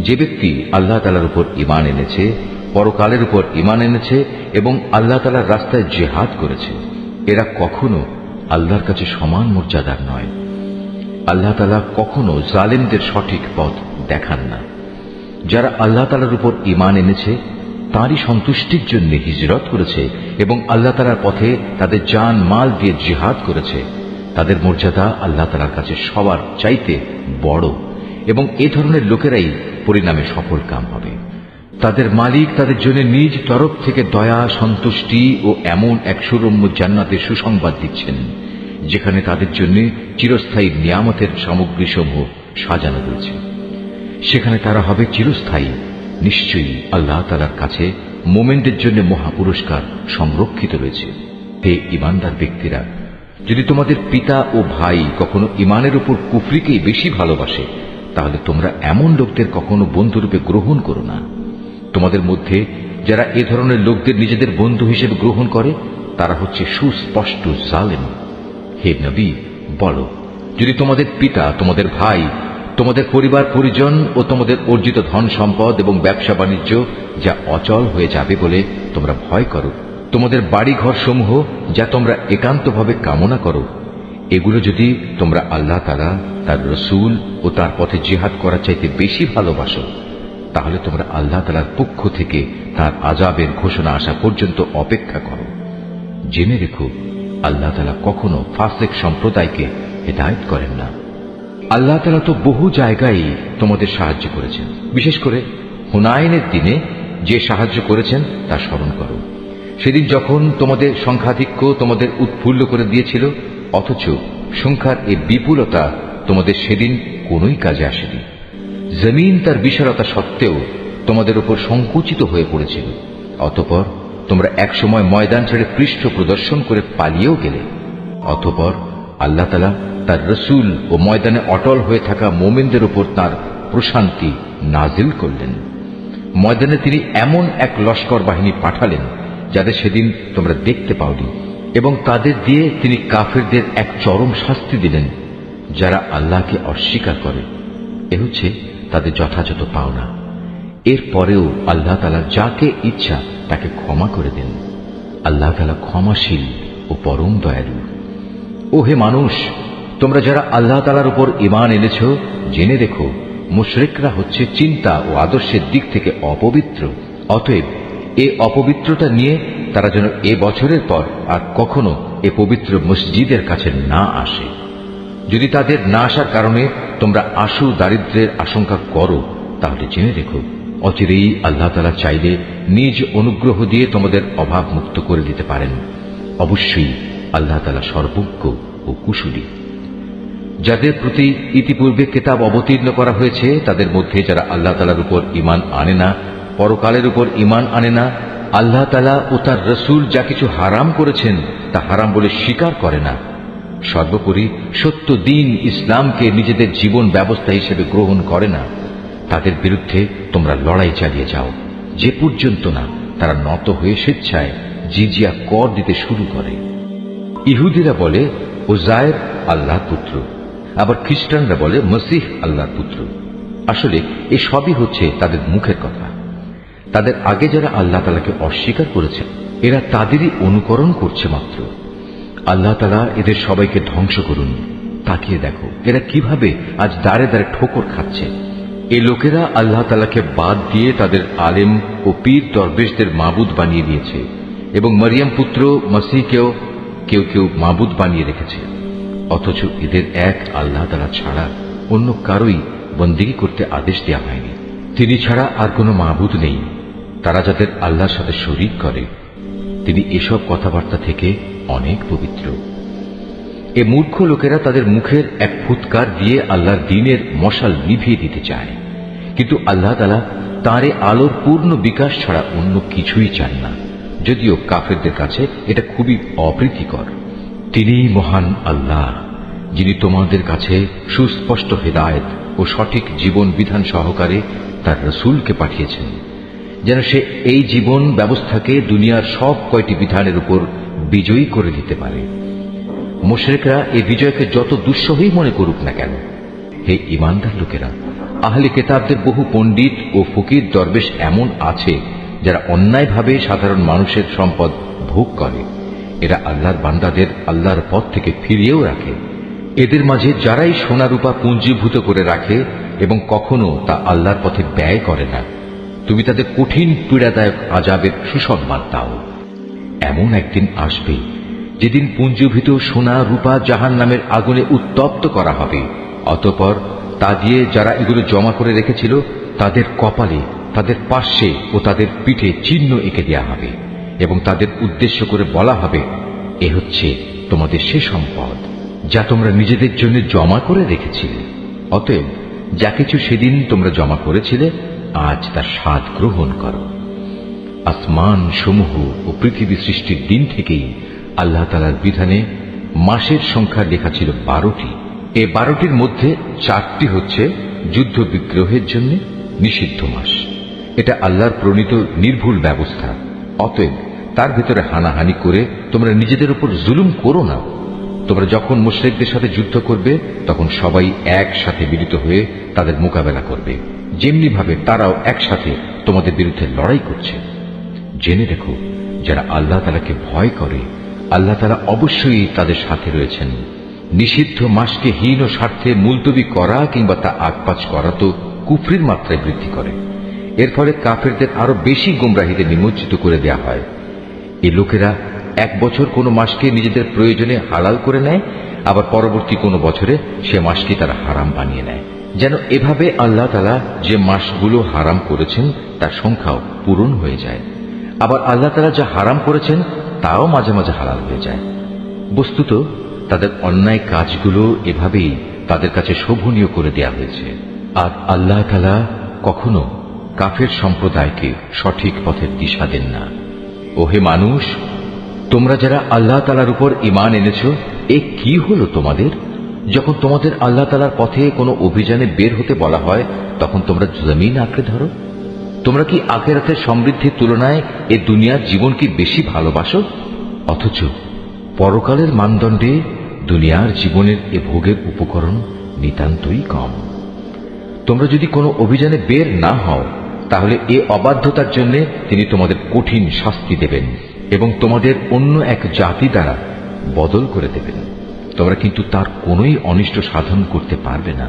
যে ব্যক্তি আল্লাহ তাআলার উপর ঈমান এনেছে, পরকালের উপর ঈমান এনেছে এবং আল্লাহ তাআলার রাস্তায় জিহাদ করেছে, এরা কখনো আল্লাহর কাছে সমান মর্যাদার নয়। আল্লাহ তাআলা কখনো জালেমদের সঠিক পথ দেখান না। যারা আল্লাহ তাআলার উপর ঈমান এনেছে তাঁরই সন্তুষ্টির জন্য হিজরত করেছে এবং আল্লাহ তাআলার পথে তাদের জান মাল দিয়ে জিহাদ করেছে, তাদের মর্যাদা আল্লাহ তাআলার কাছে সবার চাইতে বড় এবং এ ধরনের লোকেরাই পরিণামে সফল কাম হবে। তাদের মালিক তাদের জন্য নিজ তরফ থেকে দয়া, সন্তুষ্টি ও এমন এক সুরম্য জান্নাতের সুসংবাদ দিচ্ছেন যেখানে তাদের জন্য চিরস্থায়ী নিয়ামতের সামগ্রীসমূহ সাজানো রয়েছে। সেখানে তারা হবে চিরস্থায়ী। নিশ্চয়ই আল্লাহ তাআলার কাছে মুমিনদের জন্য মহা পুরস্কার সংরক্ষিত রয়েছে। হে ঈমানদার ব্যক্তিরা, যদি তোমাদের পিতা ও ভাই কখনো ঈমানের উপর কুফরিকেই বেশি ভালোবাসে, তাহলে তোমরা এমন লোকদের কখনো বন্ধুরূপে গ্রহণ করো না। তোমাদের মধ্যে যারা এ ধরনের লোকদের নিজেদের বন্ধু হিসেবে গ্রহণ করে তারা হচ্ছে সুস্পষ্ট জালেম। হে নবী, বলো, যদি তোমাদের পিতা, তোমাদের ভাই, তোমাদের পরিবার পরিজন ও তোমাদের অর্জিত ধন সম্পদ এবং ব্যবসা বাণিজ্য যা অচল হয়ে যাবে বলে তোমরা ভয় করো, তোমাদের বাড়ি ঘর সমূহ যা তোমরা একান্তভাবে কামনা করো, এগুলো যদি তোমরা আল্লাহ তাআলা, তার রসূল ও তার পথে জিহাদ করার চাইতে বেশি ভালোবাসো, তাহলে তোমরা আল্লাহ তাআলার পক্ষ থেকে তার আযাবের ঘোষণা আসা পর্যন্ত অপেক্ষা করো। জেনে রেখো, আল্লাহ তাআলা কখনো ফাসিক সম্প্রদায়কে হেদায়েত করেন না। আল্লাহ তাআলা তো বহু জায়গায় তোমাদের সাহায্য করেছেন। বিশেষ করে হুনাইনের দিনে যে সাহায্য করেছেন তা স্মরণ করো। সেদিন যখন তোমাদের সংখ্যাধিক্য তোমাদের উৎফুল্ল করে দিয়েছিল, অথচ সংখ্যার এই বিপুলতা তোমাদের সেদিন কোনোই কাজে আসেনি। জমিন তার বিশালতা সত্ত্বেও তোমাদের উপর সংকুচিত হয়ে পড়েছিল। অতঃপর তোমরা একসময় ময়দান ছেড়ে পৃষ্ঠ প্রদর্শন করে পালিয়েও গেলে। অতঃপর আল্লাহ তাআলা তার রসূল ও ময়দানে অটল হয়ে থাকা মুমিনদের উপর তার প্রশান্তি নাজিল করলেন। ময়দানে তিনি এমন এক লস্কর বাহিনী পাঠালেন যাদের সেদিন তোমরা দেখতে পাওনি, এবং তাদের দিয়ে তিনি কাফেরদের এক চরম শাস্তি দিলেন, যারা আল্লাহকে অস্বীকার করে। এ হচ্ছে তাদের যথাযথ পাওনা। এরপরেও আল্লাহ তাআলা যাকে ইচ্ছা তাকে ক্ষমা করে দেন। আল্লাহ তাআলা ক্ষমাশীল ও পরম দয়ালু। ও হে মানুষ, তোমরা যারা আল্লাহ তাআলার উপর ঈমান এনেছ, জেনে রেখো, মুশরিকরা হচ্ছে চিন্তা ও আদর্শের দিক থেকে অপবিত্র। অতএব এ অপবিত্রতা নিয়ে তারা যেন এ বছরের পর আর কখনো এ পবিত্র মসজিদের কাছে না আসে। যদি তাদের না আসার কারণে তোমরা আশু দারিদ্র্যের আশঙ্কা করো, তাহলে জেনে রেখো, অচিরেই আল্লাহ তাআলা চাইলে নিজ অনুগ্রহ দিয়ে তোমাদের অভাব মুক্ত করে দিতে পারেন। অবশ্যই আল্লাহ তাআলা সর্বজ্ঞ ও কুশলী। যাদের প্রতি ইতিপূর্বে কিতাব অবতীর্ণ করা হয়েছে, তাদের মধ্যে যারা আল্লাহ তাআলার উপর ঈমান আনে না, পরকালের উপর ঈমান আনে না, আল্লাহ তাআলা ও তার রসূল যা কিছু হারাম করেছেন তা হারাম বলে স্বীকার করে না, সর্বোপরি সত্য দিন ইসলামকে নিজেদের জীবন ব্যবস্থা হিসেবে গ্রহণ করে না, তাদের বিরুদ্ধে তোমরা লড়াই চালিয়ে যাও, যে পর্যন্ত না তারা নত হয়ে স্বেচ্ছায় জিজিয়া কর দিতে শুরু করে। ইহুদিরা বলে উযায়ের আল্লাহর পুত্র, আবার খ্রিস্টানরা বলে মসিহ আল্লাহর পুত্র। আসলে এ সবই হচ্ছে তাদের মুখের কথা। তাদের আগে যারা আল্লাহ তাআলাকে অস্বীকার করেছে, এরা তাদেরই অনুকরণ করছে মাত্র। আল্লাহ তাআলা এদের সবাইকে ধ্বংস করুন। তাকিয়ে দেখো এরা কিভাবে আজ দাঁড়ে দাঁড়ে ঠোকর খাচ্ছে। এ লোকেরা আল্লাহ তাআলাকে বাদ দিয়ে তাদের আলেম ও পীর দরবেশদের মাবুদ বানিয়ে দিয়েছে, এবং মরিয়ম পুত্র মসিহকেও কেউ কেউ মাবুদ বানিয়ে রেখেছে। অথচ এদের এক আল্লাহ তাআলা ছাড়া অন্য কারোই বন্দেগী করতে আদেশ দেওয়া হয়নি। তিনি ছাড়া আর কোনো মাবুদ নেই। তারা যাদের আল্লাহর সাথে শরীক করে, তিনি এসব কথাবার্তা থেকে অনেক পবিত্র। এ মূর্খ লোকেরা তাদের মুখের এক ফুৎকার দিয়ে আল্লাহর দ্বীনের মশাল নিভিয়ে দিতে চায়, কিন্তু আল্লাহ তাআলা তাঁর আলোর পূর্ণ বিকাশ ছাড়া অন্য কিছুই চান না, যদিও কাফেরদের কাছে এটা খুবই অপ্রীতিকর। তিনিই মহান আল্লাহ, যিনি তোমাদের কাছে সুস্পষ্ট হেদায়েত ও সঠিক জীবন বিধান সহকারে তার রসূলকে পাঠিয়েছেন, যেন সে এই জীবন ব্যবস্থাকে দুনিয়ার সব কয়টি বিধানের উপর বিজয়ী করে দিতে পারে। মুশরিকরা এই বিজয়কে যত দুঃসহই মনে করুক না কেন, হে ঈমানদার লোকেরা, আহলে কিতাবদের বহু পণ্ডিত ও ফকির দরবেশ এমন আছে যারা অন্যায়ভাবে সাধারণ মানুষের সম্পদ ভোগ করে। এরা আল্লাহর বান্দাদের আল্লাহর পথ থেকে ফিরিয়েও রাখে। এদের মাঝে যারাই সোনা রূপা পুঞ্জীভূত করে রাখে এবং কখনো তা আল্লাহর পথে ব্যয় করে না, তুমি তাদের কঠিন পীড়াদায়ক আযাবের সুসংবাদ দাও। এমন একদিন আসবে যেদিন পুঞ্জীভূত সোনা রূপা জাহান্নামের আগুনে উত্তপ্ত করা হবে। অতঃপর তা দিয়ে যারা এগুলো জমা করে রেখেছিল, তাদের কপালে, তাদের পার্শ্বে ও তাদের পিঠে চিহ্ন এঁকে দেওয়া হবে, এবং তাদের উদ্দেশ্য করে বলা হবে, এ হচ্ছে তোমাদের সে সম্পদ যা তোমরা নিজেদের জন্য জমা করে রেখেছিলে। অতএব যা কিছু সেদিন তোমরা জমা করেছিলে, আজ তার স্বাদ গ্রহণ করো। আসমান সমূহ ও পৃথিবী সৃষ্টির দিন থেকেই আল্লাহ তাআলার বিধানে মাসের সংখ্যা লেখা ছিল 12টি। এই 12টির মধ্যে 4টি হচ্ছে যুদ্ধ বিগ্রহের জন্য নিষিদ্ধ মাস। এটা আল্লাহর প্রণীত নির্ভুল ব্যবস্থা। অতএব তার ভিতরে হানাহানি করে তোমরা নিজেদের উপর জুলুম করো না। তোমরা যখন মুশরিকদের সাথে যুদ্ধ করবে, তখন সবাই একসাথে মিলিত হয়ে তাদের মোকাবেলা করবে, যেমনি ভাবে তারাও একসাথে তোমাদের বিরুদ্ধে লড়াই করছে। জেনে রেখো, যারা আল্লাহ তাআলাকে ভয় করে, আল্লাহ তাআলা অবশ্যই তাদের সাথে রয়েছেন। নিষিদ্ধ মাসকে হীন ও স্বার্থে মুলতবি করা কিংবা তা আগপাচ করা তো কুফরির মাত্রায় বৃদ্ধি করে। এর ফলে কাফেরদের আরো বেশি গোমরাহিতে নিমজ্জিত করে দেয়া হয়। এই লোকেরা এক বছর কোনো মাসকে নিজেদের প্রয়োজনে হালাল করে নেয়, আবার পরবর্তী কোনো বছরে সে মাসকে তারা হারাম বানিয়ে নেয়, যেন এভাবে আল্লাহ তাআলা যে মাসগুলো হারাম করেছেন তার সংখ্যাও পূরণ হয়ে যায়। আবার আল্লাহ তাআলা যা হারাম করেছেন তাও মাঝে মাঝে হালাল হয়ে যায়। বস্তুত তাদের অন্যায় কাজগুলো এভাবেই তাদের কাছে শোভনীয় করে দেয়া হয়েছে। আর আল্লাহ তাআলা কখনো কাফের সম্প্রদায়কে সঠিক পথের দিশা দেন না। ওহে মানুষ, তোমরা যারা আল্লাহ তাআলার উপর ঈমান এনেছ, এ কি হলো তোমাদের? যখন তোমাদের আল্লাহ তাআলার পথে কোনো অভিযানে বের হতে বলা হয় তখন তোমরা জমিন আঁকড়ে ধরো। তোমরা কি আখিরাতের সমৃদ্ধির তুলনায় এ দুনিয়ার জীবন কি বেশি ভালোবাসো? অথচ পরকালের মানদণ্ডে দুনিয়ার জীবনের এ ভোগের উপকরণ নিতান্তই কম। তোমরা যদি কোনো অভিযানে বের না হও তাহলে এ অবাধ্যতার জন্য তিনি তোমাদের কঠিন শাস্তি দেবেন এবং তোমাদের অন্য এক জাতি দ্বারা বদল করে দেবেন। তোমরা কিন্তু তার কোনোই অনিষ্ট সাধন করতে পারবে না,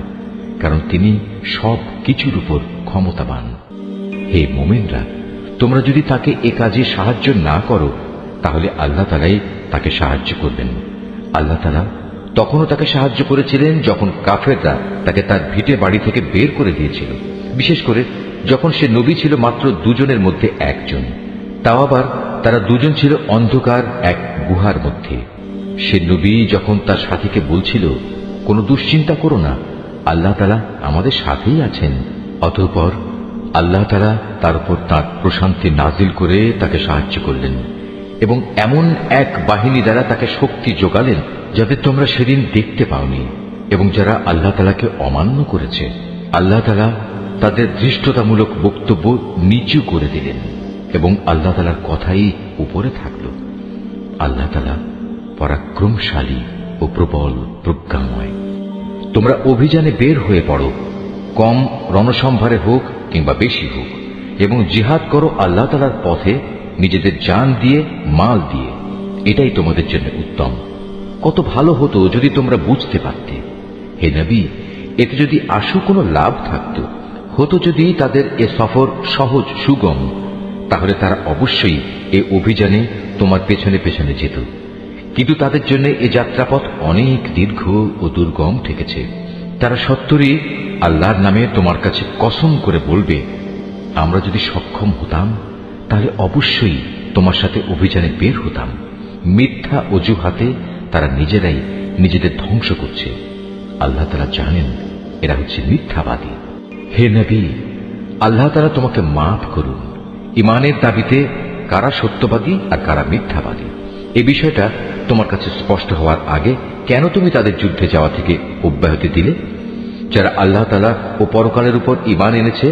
কারণ তিনি সব কিছুর উপর ক্ষমতাবান। হে মুমিনরা, তোমরা যদি তাকে এ কাজে সাহায্য না করো তাহলে আল্লাহ তাআলাই তাকে সাহায্য করবেন। আল্লাহ তাআলা তখনও তাকে সাহায্য করেছিলেন যখন কাফেররা তাকে তার ভিটে বাড়ি থেকে বের করে দিয়েছিল, বিশেষ করে যখন সে নবী ছিল মাত্র দুজনের মধ্যে একজন, তাও আবার তারা দুজন ছিল অন্ধকার এক গুহার মধ্যে। সে নবী যখন তার সাথীকে বলছিল, কোনো দুশ্চিন্তা করো না, আল্লাহ তাআলা আমাদের সাথেই আছেন, অতঃপর আল্লাহ তাআলা তার উপর তাঁর প্রশান্তি নাজিল করে তাকে সাহায্য করলেন এবং এমন এক বাহিনী দ্বারা তাকে শক্তি যোগালেন যাদের তোমরা সেদিন দেখতে পাওনি। এবং যারা আল্লাহ তাআলাকে অমান্য করেছে আল্লাহ তাআলা তাদের ধৃষ্টতামূলক বক্তব্য নিচু করে দিলেন এবং আল্লাহ তাআলার কথাই উপরে থাকল। আল্লাহ তাআলা পরাক্রমশালী ও প্রবল প্রজ্ঞাময়। তোমরা অভিযানে বের হয়ে পড়ো, কম রণসম্ভারে হোক কিংবা বেশি হোক, এবং জিহাদ করো আল্লাহ তাআলার পথে নিজেদের জান দিয়ে, মাল দিয়ে। এটাই তোমাদের জন্য উত্তম। কত ভালো হতো যদি তোমরা বুঝতে পারতে। হে নবী, এতে যদি আশু কোনো লাভ থাকত, হতো যদি তাদের এ সফর সহজ সুগম, তাহলে তারা অবশ্যই এ অভিযানে তোমার পেছনে পেছনে যেত। কিন্তু তাদের জন্য এ যাত্রাপথ অনেক দীর্ঘ ও দুর্গম ঠেকেছে। তারা সত্তরই আল্লাহর নামে তোমার কাছে কসম করে বলবে, আমরা যদি সক্ষম হতাম তাহলে অবশ্যই তোমার সাথে অভিযানে বের হতাম। মিথ্যা অজুহাতে তারা নিজেরাই নিজেদের ধ্বংস করছে। আল্লাহ তাআলা জানেন এরা হচ্ছে মিথ্যাবাদী। হে নবী, আল্লাহ তাআলা তোমাকে মাফ করুন। ঈমানের দাবিতে কারা সত্যবাদী আর কারা মিথ্যাবাদী এই বিষয়টা তোমার কাছে স্পষ্ট হওয়ার আগে কেন তুমি তাদের যুদ্ধে যাওয়া থেকে অব্যাহতি দিলে? যারা আল্লাহ তাআলা ও পরকালের উপর ঈমান এনেছে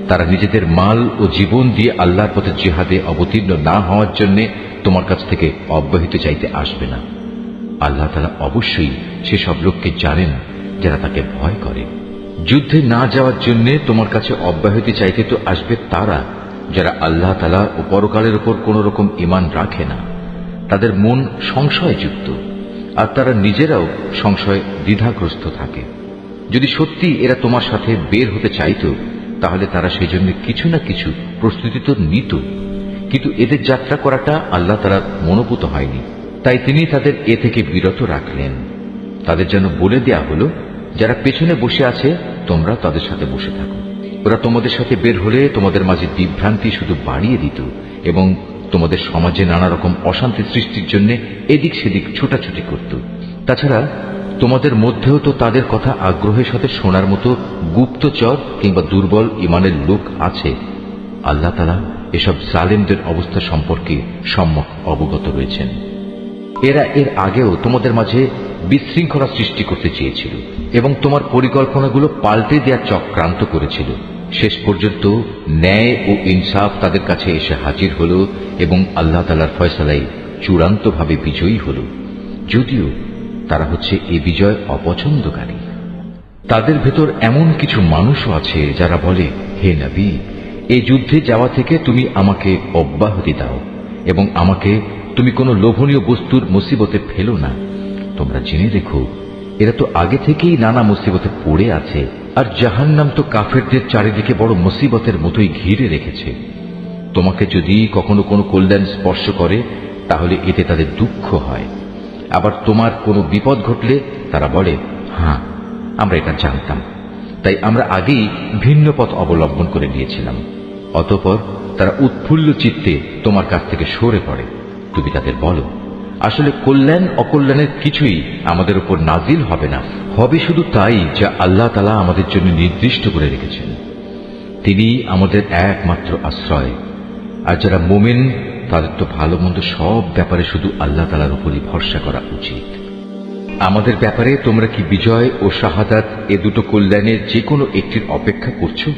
তারা নিজেদের মাল ও জীবন দিয়ে আল্লাহর পথে জিহাদে অবতীর্ণ না হওয়ার জন্য তোমার কাছ থেকে অব্যাহতি চাইতে আসবে না। আল্লাহ তাআলা অবশ্যই সেসব লোককে জানেন যারা তাকে ভয় করে। যুদ্ধে না যাওয়ার জন্য তোমার কাছে অব্যাহতি চাইতে তো আসবে তারা যারা আল্লাহ তাআলা ও পরকালের উপর কোন রকম ঈমান রাখে না। তাদের মন সংশয়যুক্ত আর তারা নিজেরাও সংশয় দ্বিধাগ্রস্ত থাকে। যদি সত্যি এরা তোমার সাথে বের হতে চাইতো তাহলে তারা সেজন্য কিছু না কিছু প্রস্তুতি তো নিত, কিন্তু এদের যাত্রা করাটা আল্লাহ তাআলার মনোভূত হয়নি, তাই তিনি তাদের এ থেকে বিরত রাখলেন। তাদের যেন বলে দেয়া হলো, যারা পেছনে বসে আছে তোমরা তাদের সাথে বসে থাকো। ওরা তোমাদের সাথে বের হলে তোমাদের মাঝে বিভ্রান্তি শুধু বাড়িয়ে দিত এবং তোমাদের সমাজে নানা রকম অশান্তি সৃষ্টির জন্য এদিক সেদিক ছোটাছুটি করত। তাছাড়া তোমাদের মধ্যেও তো তাদের কথা আগ্রহের সাথে শোনার মতো গুপ্তচর কিংবা দুর্বল ঈমানের লোক আছে। আল্লাহ তাআলা এসব জালেমদের অবস্থা সম্পর্কে সম্যক অবগত রয়েছেন। এরা এর আগেও তোমাদের মাঝে বিশৃঙ্খলা সৃষ্টি করতে চেয়েছিল এবং তোমার পরিকল্পনাগুলো পাল্টে দেওয়ার চক্রান্ত করেছিল। শেষ পর্যন্ত ন্যায় ও ইনসাফ তাদের কাছে এসে হাজির হল এবং আল্লাহ তাআলার ফয়সালায় চূড়ান্তভাবে বিজয়ী হল, যদিও তারা হচ্ছে এ বিজয় অপছন্দকারী। তাদের ভেতর এমন কিছু মানুষও আছে যারা বলে, হে নবী, এই যুদ্ধে যাওয়া থেকে তুমি আমাকে অব্যাহতি দাও এবং আমাকে তুমি কোনো লোভনীয় বস্তুর মুসিবতে ফেলো না। তোমরা জেনে রেখো, এরা তো আগে থেকেই নানা মুসিবতে পড়ে আছে, আর জাহান্নাম তো কাফেরদের চারিদিকে বড় মুসিবতের মতোই ঘিরে রেখেছে। তোমাকে যদি কখনো কোনো কল্যাণ স্পর্শ করে তাহলে এতে তাদের দুঃখ হয়, আবার তোমার কোনো বিপদ ঘটলে তারা বলে, হ্যাঁ আমরা এটা জানতাম, তাই আমরা আগেই ভিন্ন পথ অবলম্বন করে নিয়েছিলাম। অতঃপর তারা উৎফুল্ল চিত্তে তোমার কাছ থেকে সরে পড়ে। তুমি তাদের বলো, আসলে কল্যাণ অকল্যাণের কিছুই আমাদের উপর নাজিল হবে না, হবে শুধু তাই যা আল্লাহ তাআলা আমাদের জন্য নির্দিষ্ট করে রেখেছেন। তিনি আমাদের একমাত্র আশ্রয়। আর যারা মুমিন তাদের তো ভালো মন্দ সব ব্যাপারে শুধু আল্লাহ তাআলার উপরই ভরসা করা উচিত। আমাদের ব্যাপারে তোমরা কি বিজয় ও শাহাদাত এ দুটো কল্যাণের যে কোনো একটির অপেক্ষা করছো?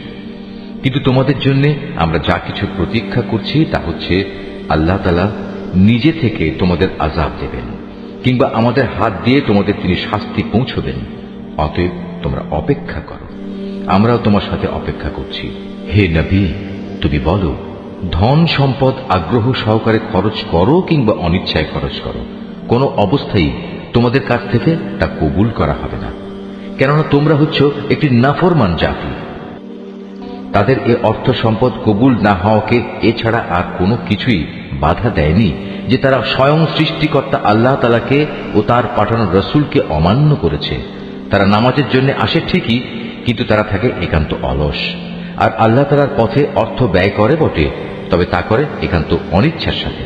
কিন্তু তোমাদের জন্য আমরা যা কিছু প্রতীক্ষা করছি তা হচ্ছে আল্লাহ তাআলা নিজে থেকে তোমাদের আযাব দেবেন, কিংবা আমাদের হাত দিয়ে তোমাদের তিনি শাস্তি পৌঁছবেন। অতএব তোমরা অপেক্ষা করো, আমরাও তোমার সাথে অপেক্ষা করছি। হে নবী, তুমি বলো, ধন সম্পদ আগ্রহ সহকারে খরচ করো কিংবা অনিচ্ছায় খরচ করো, কোনো অবস্থায় তোমাদের কাছ থেকে তা কবুল করা হবে না, কেননা তোমরা হচ্ছ একটি নাফরমান জাতি। তাদের এ অর্থ সম্পদ কবুল না হওয়াকে এছাড়া আর কোনো কিছুই বাধা দেয়নি যে তারা স্বয়ং সৃষ্টিকর্তা আল্লাহ তাআলাকে ও তার পাঠানো রসুলকে অমান্য করেছে। তারা নামাজের জন্য আসে ঠিকই, কিন্তু তারা থাকে একান্ত অলস, আর আল্লাহ তাআলার পথে অর্থ ব্যয় করে বটে, তবে তা করে একান্ত অনিচ্ছার সাথে।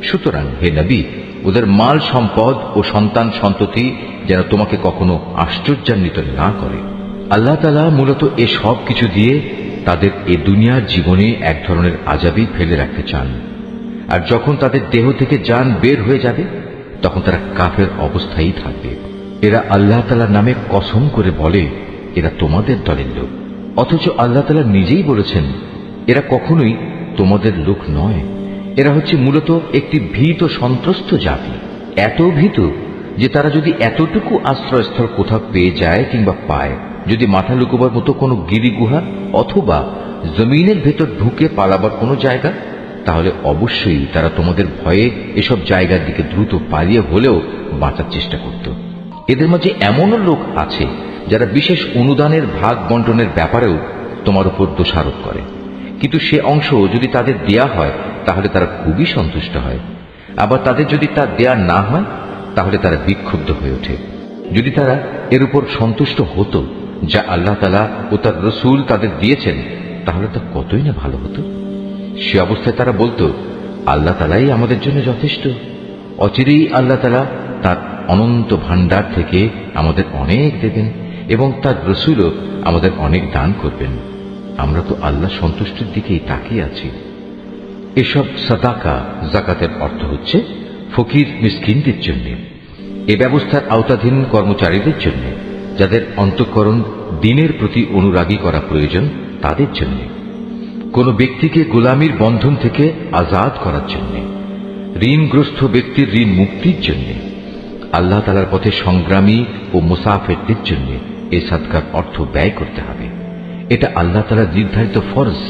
সুতরাং হে নবী, ওদের মাল সম্পদ ও সন্তান সন্ততি যেন তোমাকে কখনো আশ্চর্যান্বিত না করে। আল্লাহ তাআলা মূলত এ সব কিছু দিয়ে তাদের এ দুনিয়ার জীবনে এক ধরনের আযাবই ফেলে রাখতে চান, আর যখন তাদের দেহ থেকে জান বের হয়ে যাবে তখন তারা কাফের অবস্থায় থাকবে। এরা আল্লাহ তাআলার নামে কসম করে বলে এরা তোমাদের দলের লোক, অথচ আল্লাহ তাআলা নিজেই বলেছেন এরা কখনোই তোমাদের লোক নয়। এরা হচ্ছে মূলত একটি ভীত সন্ত্রস্ত জাতি, এত ভীত যে তারা যদি এতটুকু আশ্রয়স্থল কোথাও পেয়ে যায় কিংবা পায়, যদি মাথা লুকোবার মতো কোনো গিরিগুহা অথবা জমিনের ভেতর ঢুকে পালাবার কোনো জায়গা, তাহলে অবশ্যই তারা তোমাদের ভয়ে এসব জায়গার দিকে দ্রুত পালিয়ে হলেও বাঁচার চেষ্টা করত। এদের মাঝে এমনও লোক আছে যারা বিশেষ অনুদানের ভাগ বন্টনের ব্যাপারেও তোমার উপর দোষারোপ করে, কিন্তু সে অংশ যদি তাদের দেয়া হয় তাহলে তারা খুবই সন্তুষ্ট হয়, আবার তাদের যদি তা দেয়া না হয় তাহলে তারা বিক্ষুব্ধ হয়ে ওঠে। যদি তারা এর উপর সন্তুষ্ট হতো যা আল্লাহ তাআলা ও তার রসুল তাদের দিয়েছেন, তাহলে তা কতই না ভালো হতো। সে অবস্থায় তারা বলতো, আল্লাহ তাআলাই আমাদের জন্য যথেষ্ট, অচিরেই আল্লাহ তাআলা তার অনন্ত ভাণ্ডার থেকে আমাদের অনেক দেবেন এবং তার রসুলও আমাদের অনেক দান করবেন। আমরা তো আল্লাহ সন্তুষ্টির দিকেই তাকিয়ে আছি। এসব সাদাকা যাকাতের অর্থ হচ্ছে ফকির মিসকিনদের জন্য, এ ব্যবস্থার আওতাধীন কর্মচারীদের জন্য, যাদের অন্তঃকরণ দ্বীনের প্রতি অনুরাগী করা প্রয়োজন তাদের জন্য, কোন ব্যক্তিকে গোলামির বন্ধন থেকে আজাদ করার জন্য, ঋণগ্রস্ত ব্যক্তির ঋণ মুক্তির জন্য, আল্লাহ তাআলার পথে সংগ্রামী ও মুসাফিরদের জন্য এই সাদকার অর্থ ব্যয় করতে হবে। এটা আল্লাহ তাআলার নির্ধারিত ফরজ।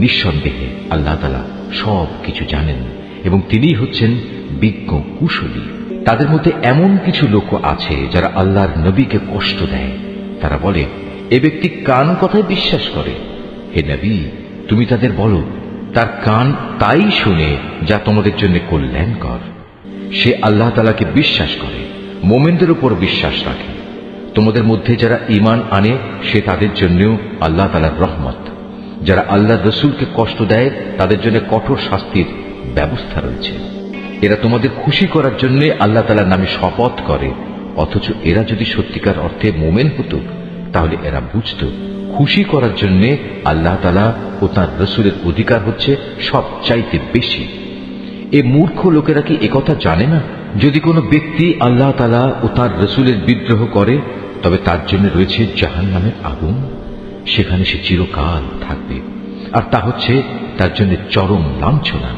নিঃসন্দেহে আল্লাহ তাআলা সব কিছু জানেন এবং তিনিই হচ্ছেন বিজ্ঞ কুশলী। তাদের মধ্যে এমন কিছু লোক আছে যারা আল্লাহর নবীকে কষ্ট দেয়। তারা বলে, এ ব্যক্তি কান কথায় বিশ্বাস করে। হে নবী, তুমি তাদের বলো, তার কান তাই শুনে যা তোমাদের জন্য কল্যাণকর। সে আল্লাহ তাআলাকে বিশ্বাস করে, মোমেনদের উপর বিশ্বাস রাখে। তোমাদের মধ্যে যারা ঈমান আনে সে তাদের জন্যও আল্লাহ তাআলার রহমত। যারা আল্লাহর রসুলকে কষ্ট দেয় তাদের জন্য কঠোর শাস্তির ব্যবস্থা রয়েছে। এরা তোমাদের খুশি করার জন্য আল্লাহ তাআলার নামে শপথ করে, অথচ এরা যদি সত্যিকার অর্থে মোমেন হতো তাহলে এরা বুঝত খুশি করার জন্য আল্লাহ তাআলা ও তার রসুলের অধিকার হচ্ছে সবচাইতে বেশি। এ মূর্খ লোকেরা কি একথা জানে না? যদি কোনো ব্যক্তি আল্লাহ তাআলা ও তার রসুলের বিদ্রোহ করে তবে তার জন্য রয়েছে জাহান্নামের আগুন, সেখানে সে চিরকাল থাকবে, আর তা হচ্ছে তার জন্য চরম লাঞ্ছনা।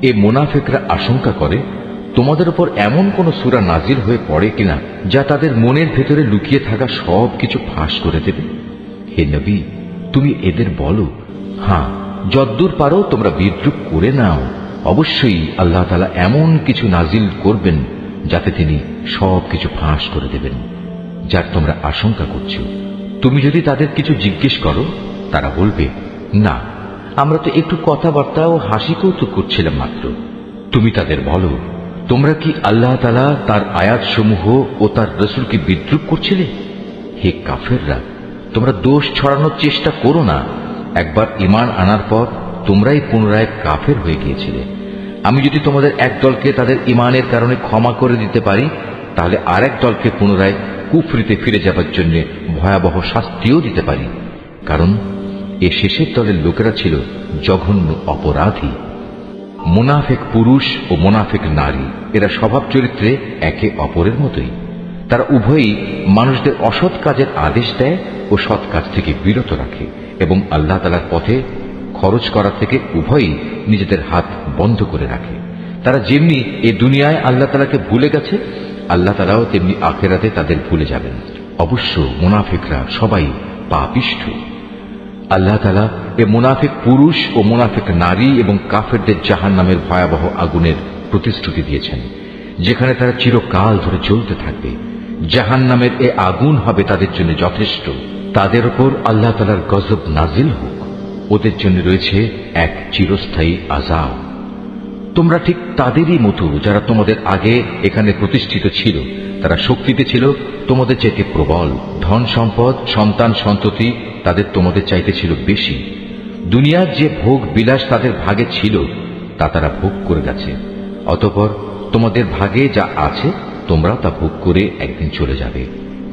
এ মুনাফিকরা আশঙ্কা করে তোমাদের উপর এমন কোন সূরা নাজিল হয়ে পড়ে কিনা যা তাদের মনের ভেতরে লুকিয়ে থাকা সব কিছু ফাঁস করে দেবে। হে নবী, তুমি এদের বলো, হ্যাঁ, যদ্দূর পারো তোমরা বিদ্রুপ করে নাও, অবশ্যই আল্লাহ তাআলা এমন কিছু নাজিল করবেন যাতে তিনি সব কিছু ফাঁস করে দেবেন। যার তোমরা আশঙ্কা করছো। তুমি যদি তাদের কিছু জিজ্ঞেস করো, তারা বলবে, না, আমরা তো একটু কথাবার্তা ও হাসি কৌতুক করছিলাম মাত্র। তুমি তাদের বলো, তোমরা কি আল্লাহ তাআলা তার আয়াতসমূহ ও তার রাসূলকে বিদ্রূপ করছিলে? হে কাফেররা, তোমরা দোষ ছড়ানোর চেষ্টা করো না। একবার ঈমান আনার পর তোমরাই পুনরায় কাফের হয়ে গিয়েছিলে। আমি যদি তোমাদের এক দলকে তাদের ঈমানের কারণে ক্ষমা করে দিতে পারি, তাহলে আরেক দলকে পুনরায় কুফরিতে ফিরে যাবার জন্য ভয়াবহ শাস্তিও দিতে পারি, কারণ এ শেষের দলের লোকেরা ছিল জঘন্য অপরাধী। মুনাফিক পুরুষ ও মুনাফিক নারী এরা স্বভাব চরিত্রে একে অপরের মতোই। তারা উভয়ই মানুষদের অসৎ কাজের আদেশ দেয় ও সৎ কাজ থেকে বিরত রাখে এবং আল্লাহ তাআলার পথে খরচ করা থেকে উভয়ই নিজেদের হাত বন্ধ করে রাখে। তারা যেমনি এই দুনিয়ায় আল্লাহ তাআলাকে ভুলে গেছে, আল্লাহ তাআলাও তেমনি আখিরাতে তাদের ভুলে যাবেন। অবশ্য মুনাফিকরা সবাই পাপিষ্ঠ। আল্লাহ তাআলা এ মুনাফিক পুরুষ ও মুনাফিক নারী এবং কাফেরদের জাহান্নামের ভয়াবহ আগুনের প্রতিশ্রুতি দিয়েছেন, যেখানে তারা চিরকাল ধরে জ্বলতে থাকবে। জাহান্নামের এ আগুন হবে তাদের জন্য যথেষ্ট। তাদের উপর আল্লাহ তাআলার গজব নাজিল হোক। ওদের জন্য রয়েছে এক চিরস্থায়ী আযাব। তোমরা ঠিক তাদেরই মতো যারা তোমাদের আগে এখানে প্রতিষ্ঠিত ছিল। তারা শক্তিতে ছিল তোমাদের চাইতে প্রবল, ধন সম্পদ, সন্তান সন্ততি তাদের তোমাদের চাইতে ছিল বেশি। দুনিয়ার যে ভোগ বিলাস তাদের ভাগে ছিল তা তারা ভোগ করে গেছে। অতঃপর তোমাদের ভাগে যা আছে তোমরা তা ভোগ করে একদিন চলে যাবে।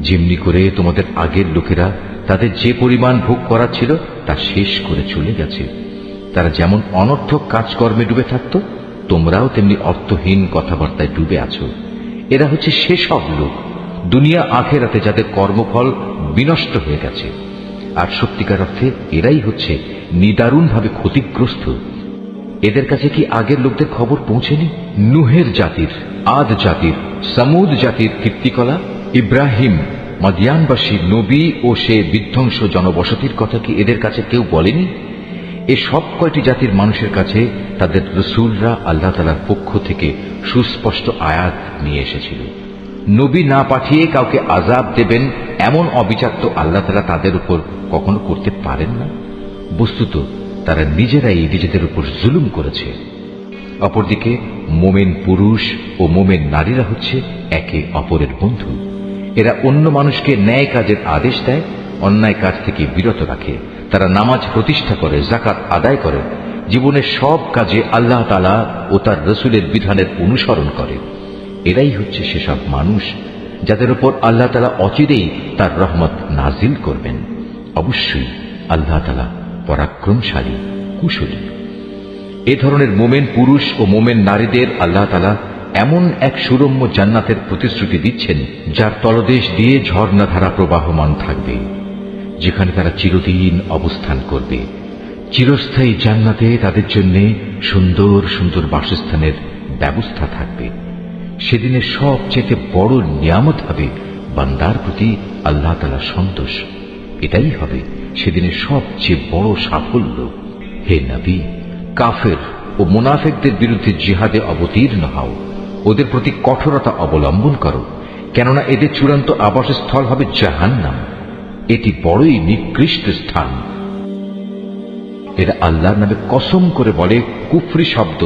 যেমনি করে তোমাদের আগের লোকেরা তাদের যে পরিমাণ ভোগ করা ছিল তা শেষ করে চলে গেছে। তারা যেমন অনর্থক কাজকর্মে ডুবে থাকত, তোমরাও তেমনি অর্থহীন কথাবার্তায় ডুবে আছো। এরা হচ্ছে সেসব লোক দুনিয়া আখেরাতে যাদের কর্মফল বিনষ্ট হয়ে গেছে। আর সত্যিকার অর্থে এরাই হচ্ছে নিদারুণভাবে ক্ষতিগ্রস্ত। এদের কাছে কি আগের লোকদের খবর পৌঁছেনি? নুহের জাতির, আদ জাতির, সামুদ জাতির কীর্তিকলা, ইব্রাহিম, মাদিয়ানবাসী নবী ও সে বিধ্বংস জনবসতির কথা কি এদের কাছে কেউ বলেনি? এ সব কয়টি জাতির মানুষের কাছে তাদের রাসূলরা আল্লাহ তাআলার পক্ষ থেকে সুস্পষ্ট আয়াত নিয়ে এসেছিল। নবী না পাঠিয়ে কাউকে আযাব দেবেন এমন অবিচার তো আল্লাহ তাআলা তাদের উপর কখনো করতে পারেন না। বস্তুত তারা নিজেরাই নিজেদের উপর জুলুম করেছে। অপরদিকে মোমেন পুরুষ ও মোমেন নারীরা হচ্ছে একে অপরের বন্ধু। এরা অন্য মানুষকে ন্যায় কাজের আদেশ দেয়, অন্যায় কাজ থেকে বিরত রাখে। তারা নামাজ প্রতিষ্ঠা করে, যাকাত আদায় করে, জীবনের সব কাজে আল্লাহ তাআলা ও তার রাসূলের বিধানের অনুসরণ করে। এরাই হচ্ছে সেসব মানুষ যাদের উপর আল্লাহ তাআলা অচিরেই তার রহমত নাজিল করবেন। অবশ্যই আল্লাহ তাআলা পরাক্রমশালী, কুশলী। এ ধরনের মোমেন পুরুষ ও মোমেন নারীদের আল্লাহ তাআলা এমন এক সুরম্য জান্নাতের প্রতিশ্রুতি দিচ্ছেন, যার তলদেশ দিয়ে ঝর্ণাধারা প্রবাহমান থাকবে, যেখানে তারা চিরদিন অবস্থান করবে। চিরস্থায়ী জান্নাতে তাদের জন্য সুন্দর সুন্দর বাসস্থানের ব্যবস্থা থাকবে। সেদিনের সবচেয়ে বড় নিয়ামত হবে বান্দার প্রতি আল্লাহ তাআলার সন্তোষ। এটাই হবে সেদিনের সবচেয়ে বড় সাফল্য। হে নবী, কাফের ও মুনাফিকদের বিরুদ্ধে জিহাদে অবতীর্ণ হও। ওদের প্রতি কঠোরতা অবলম্বন করো, কেননা এদের চূড়ান্ত আবাসস্থল হবে জাহান্নাম। এটি বড়ই নিকৃষ্ট স্থান। এরা আল্লাহর নামে কসম করে বলে কুফরি শব্দ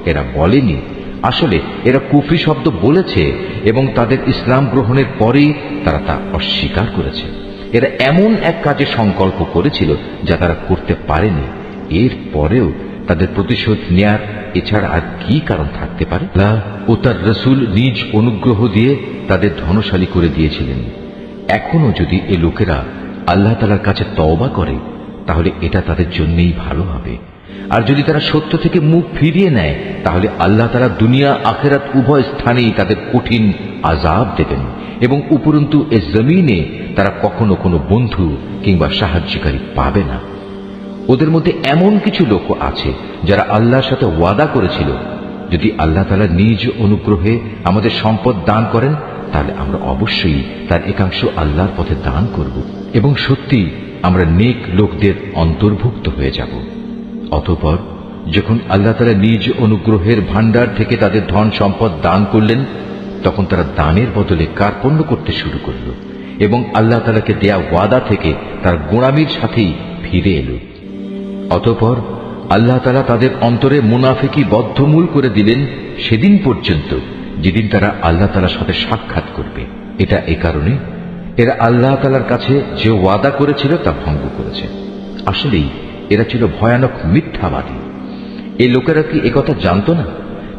এরা বলেনি। আসলে এরা কুফরি শব্দ বলেছে এবং তাদের ইসলাম গ্রহণের পরেই তারা তা অস্বীকার করেছে। এরা এমন এক কাজে সংকল্প করেছিল যা তারা করতে পারেনি। এর পরেও তাদের প্রতিশোধ নেয়ার এছাড়া আর কি কারণ থাকতে পারে? আল্লাহ ও তার রাসূল নিজ অনুগ্রহ দিয়ে তাদের ধনশালী করে দিয়েছিলেন। এখনো যদি এ লোকেরা আল্লাহ তাআলার কাছে তওবা করে, তাহলে এটা তাদের জন্যই ভালো হবে। আর যদি তারা সত্য থেকে মুখ ফিরিয়ে নেয়, তাহলে আল্লাহ তাআলা দুনিয়া আখিরাত উভয় স্থানেই তাদের কঠিন আযাব দেবেন এবং উপরন্তু এ জমিনে তারা কখনো কোনো বন্ধু কিংবা সাহায্যকারী পাবে না। ওদের মধ্যে এমন কিছু লোক আছে যারা আল্লাহর সাথে ওয়াদা করেছিল, যদি আল্লাহ তাআলা নিজ অনুগ্রহে আমাদের সম্পদ দান করেন, তাহলে আমরা অবশ্যই তার একাংশ আল্লাহর পথে দান করব এবং সত্যি আমরা নেক লোকদের অন্তর্ভুক্ত হয়ে যাব। অতঃপর যখন আল্লাহ তাআলা নিজ অনুগ্রহের ভান্ডার থেকে তাদের ধন সম্পদ দান করলেন, তখন তারা দানের বদলে কার্পণ্য করতে শুরু করল এবং আল্লাহ তাআলাকে দেয়া ওয়াদা থেকে তার গোঁড়ামির সাথেই ফিরে এলো। অতঃপর আল্লাহ তাআলা তাদের অন্তরে মুনাফিকি বদ্ধমূল করে দিলেন সেদিন পর্যন্ত যেদিন তারা আল্লাহ তাআলার সাথে সাক্ষাৎ করবে। এটা এ কারণে এরা আল্লাহ তাআলার কাছে যে ওয়াদা করেছিল তা ভঙ্গ করেছে। আসলেই এরা ছিল ভয়ানক মিথ্যাবাদী। এই লোকেরা কি একথা জানত না?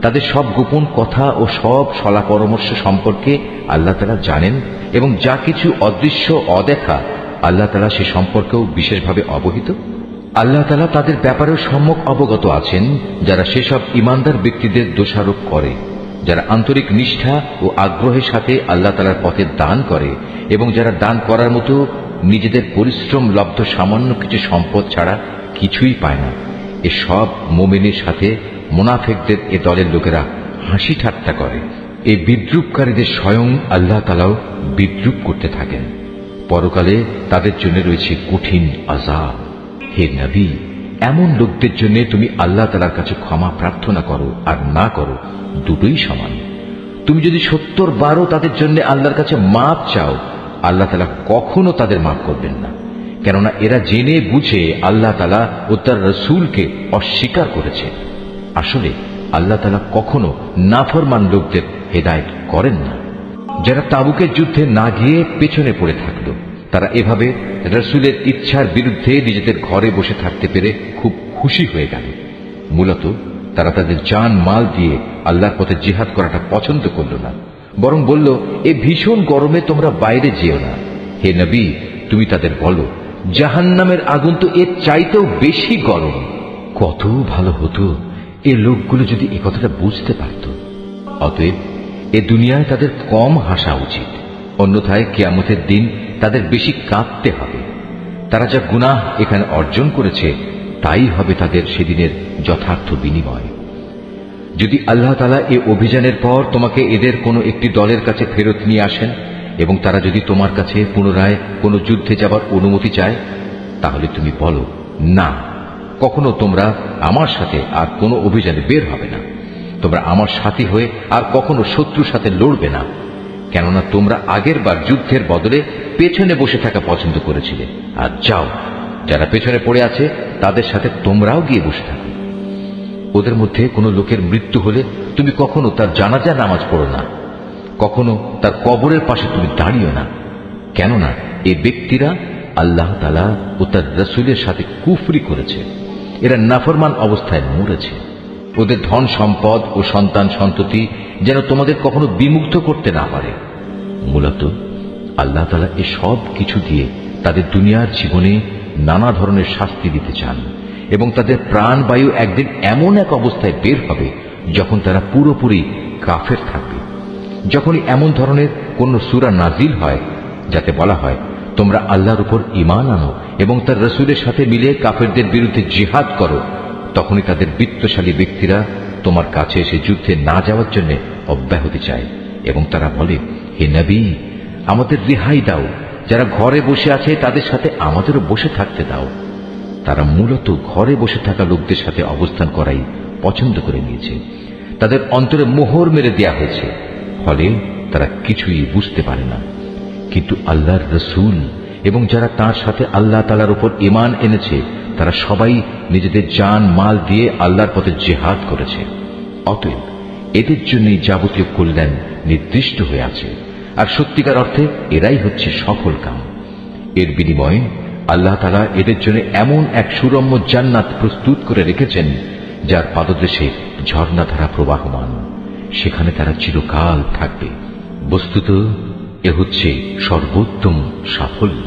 তাদের সব গোপন কথা ও সব সলা পরামর্শ সম্পর্কে আল্লাহ তাআলা জানেন এবং যা কিছু অদৃশ্য অদেখা আল্লাহ তাআলা সে সম্পর্কেও বিশেষভাবে অবহিত। আল্লাহ তাআলা তাদের ব্যাপারেও সম্যক অবগত আছেন যারা সেসব ইমানদার ব্যক্তিদের দোষারোপ করে, যারা আন্তরিক নিষ্ঠা ও আগ্রহের সাথে আল্লাহ তাআলার পথে দান করে এবং যারা দান করার মতো নিজেদের পরিশ্রম লব্ধ সামান্য কিছু সম্পদ ছাড়া কিছুই পায় না। এসব মুমিনের সাথে মুনাফিকদের এ দলের লোকেরা হাসি ঠাট্টা করে। এই বিদ্রুপকারীদের স্বয়ং আল্লাহ তাআলাও বিদ্রুপ করতে থাকেন। পরকালে তাদের জন্য রয়েছে কঠিন আযাব। হে নবী, এমন লোকদের জন্য তুমি আল্লাহ তাআলার কাছে ক্ষমা প্রার্থনা করো আর না করো, দুটোই সমান। তুমি যদি 70 বারও তাদের জন্য আল্লাহর কাছে মাপ চাও, আল্লাহ তাআলা কখনো তাদের মাফ করবেন না, কেননা এরা জেনে বুঝে আল্লাহ তাআলা ও তার রাসূলকে অস্বীকার করেছে। আসলে আল্লাহ তাআলা কখনো নাফরমান লোকদের হেদায়েত করেন না। যারা তাবুকের যুদ্ধে না গিয়ে পেছনে পড়ে থাকলো, তারা এভাবে রাসূলের ইচ্ছার বিরুদ্ধে নিজেদের ঘরে বসে থাকতে পেরে খুব খুশি হয়ে গেল। মূলত তারা তাদের জান মাল দিয়ে আল্লাহর পথে জিহাদ করাটা পছন্দ করল না, বরং বলল, এ ভীষণ গরমে তোমরা বাইরে যেও না। হে নবী, তুমি তাদের বলো, জাহান্নামের আগুন তো এর চাইতেও বেশি গরম। কত ভালো হতো এ লোকগুলো যদি এ কথাটা বুঝতে পারত। অতএব এ দুনিয়ায় তাদের কম হাসা উচিত, অন্যথায় কিয়ামতের দিন তাদের বেশি কাঁদতে হবে। তারা যা গুনাহ এখানে অর্জন করেছে তাই হবে তাদের সেদিনের যথার্থ বিনিময়। যদি আল্লাহ তাআলা এ অভিযানের পর তোমাকে এদের কোনো একটি দলের কাছে ফেরত নিয়ে আসেন এবং তারা যদি তোমার কাছে পুনরায় কোনো যুদ্ধে যাবার অনুমতি চায়, তাহলে তুমি বলো, না, কখনো তোমরা আমার সাথে আর কোনো অভিযানে বের হবে না। তোমরা আমার সাথী হয়ে আর কখনো শত্রুর সাথে লড়বে না, কেননা তোমরা আগের বার যুদ্ধের বদলে পেছনে বসে থাকা পছন্দ করেছিলে। আর যাও, যারা পেছনে পড়ে আছে তাদের সাথে তোমরাও গিয়ে বসে থাকো। ওদের মধ্যে কোনো লোকের মৃত্যু হলে তুমি কখনো তার জানাজা নামাজ পড়ো না, কখনো তার কবরের পাশে তুমি দাঁড়িও না, কেননা এ ব্যক্তিরা আল্লাহ তাআলা ও তার রাসূলের সাথে কুফরি করেছে। এরা নাফরমান অবস্থায় মরেছে। ওদের ধন সম্পদ ও সন্তান সন্ততি যেন তোমাদের কখনো বিমুগ্ধ করতে না পারে। মূলত আল্লাহ তাআলা এ সব কিছু দিয়ে তাদের দুনিয়ার জীবনে নানা ধরনের শাস্তি দিতে চান এবং তাদের প্রাণবায়ু একদিন এমন এক অবস্থায় বের হবে যখন তারা পুরোপুরি কাফের থাকবে। যখনই এমন ধরনের কোন সূরা নাজিল হয় যাতে বলা হয়, তোমরা আল্লাহর উপর ঈমান আনো এবং তার রাসূলের সাথে মিলে কাফেরদের বিরুদ্ধে জিহাদ করো, তখনই তাদের বিত্তশালী ব্যক্তিরা তোমার কাছে এসে যুদ্ধে না যাওয়ার জন্য অব্যাহতি চায় এবং তারা বলে, হে নবী, আমাদের রেহাই দাও, যারা ঘরে বসে আছে তাদের সাথে আমাদেরও বসে থাকতে দাও। তারা মূলত ঘরে বসে থাকা লোকদের সাথে অবস্থান করাই পছন্দ করে নিয়েছে। তাদের অন্তরে মোহর মেরে দেয়া হয়েছে, ফলে তারা কিছুই বুঝতে পারে না। কিন্তু আল্লাহর রাসূল এবং যারা তার সাথে আল্লাহ তাআলার উপর ঈমান এনেছে তারা সবাই নিজেদের জান মাল দিয়ে আল্লাহর পথে জিহাদ করেছে। অতএব এদের জন্যই যাবতীয় কল্যাণ নির্দিষ্ট হয়ে আছে, আর সত্যিকার অর্থে এরাই হচ্ছে সফল কাম। এর বিনিময়ে আল্লাহ তাআলা এদের জন্য এমন এক সুরম্য জান্নাত প্রস্তুত করে রেখেছেন যার পাদদেশে ঝর্ণাধারা প্রবাহমান, সেখানে তারা চিরকাল থাকবে। বস্তুত এ হচ্ছে সর্বোত্তম সাফল্য।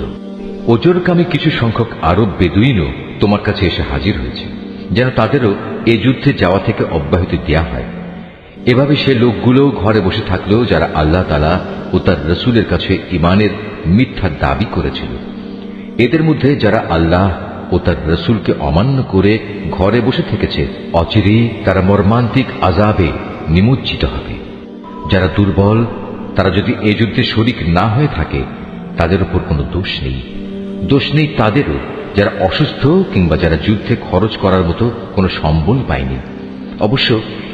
ওজরকামী কিছু সংখ্যক আরব বেদুইনও তোমার কাছে এসে হাজির হয়েছে, যেন তাদেরও এ যুদ্ধে যাওয়া থেকে অব্যাহতি দেয়া হয়। এভাবে সে লোকগুলো ঘরে বসে থাকলেও যারা আল্লাহ তাআলা ও তার রাসূলের কাছে ঈমানের মিথ্যা দাবি করেছিল। এদের মধ্যে যারা আল্লাহ ও তার রাসূলকে অমান্য করে ঘরে বসে থেকেছে, অচিরেই তারা মর্মান্তিক আযাবে নিমজ্জিত হবে। যারা দুর্বল তারা যদি এ যুদ্ধে শরীক না হয়ে থাকে তাদের উপর কোনো দোষ নেই। দোষ নেই তাদেরও যারা অসুস্থ কিংবা যারা যুদ্ধে খরচ করার মতো কোনো সম্বল পায়নি। অবশ্য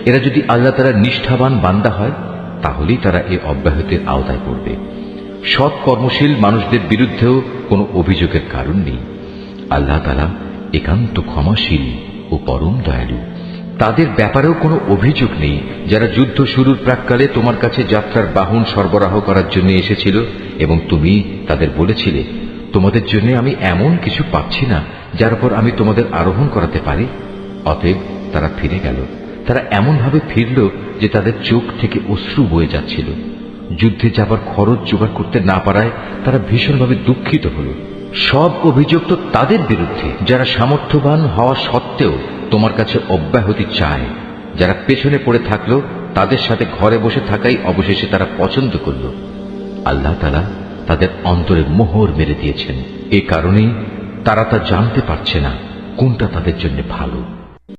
এরা যদি আল্লাহ তাআলার নিষ্ঠাবান বান্দা হয় তাহলেই তারা এ অব্যাহতির আওতায় পড়বে। সৎ কর্মশীল মানুষদের বিরুদ্ধেও কোনো অভিযোগের কারণ নেই। আল্লাহ তাআলা একান্ত ক্ষমাশীল ও পরম দয়ালু। তাদের ব্যাপারেও কোনো অভিযোগ নেই যারা যুদ্ধ শুরুর প্রাক্কালে তোমার কাছে যাত্রার বাহন সরবরাহ করার জন্য এসেছিল এবং তুমি তাদের বলেছিলে, তোমাদের জন্য আমি এমন কিছু পাচ্ছি না যার উপর আমি তোমাদের আরোহণ করাতে পারি। অতএব তারা ফিরে গেল। তারা এমন ভাবে ফিরল যে তাদের চোখ থেকে অশ্রু বয়ে যাচ্ছিল। যুদ্ধে যাবার খরচ জোগাড় করতে না পারায় তারা ভীষণভাবে দুঃখিত হল। সব অভিযোগ তো তাদের বিরুদ্ধে যারা সামর্থ্যবান হওয়া সত্ত্বেও তোমার কাছে অব্যাহতি চায়। যারা পেছনে পড়ে থাকলো তাদের সাথে ঘরে বসে থাকাই অবশেষে তারা পছন্দ করল। আল্লাহ তাআলা তাদের অন্তরে মোহর মেরে দিয়েছেন। এ কারণেই তারা তা জানতে পারছে না কোনটা তাদের জন্য ভালো।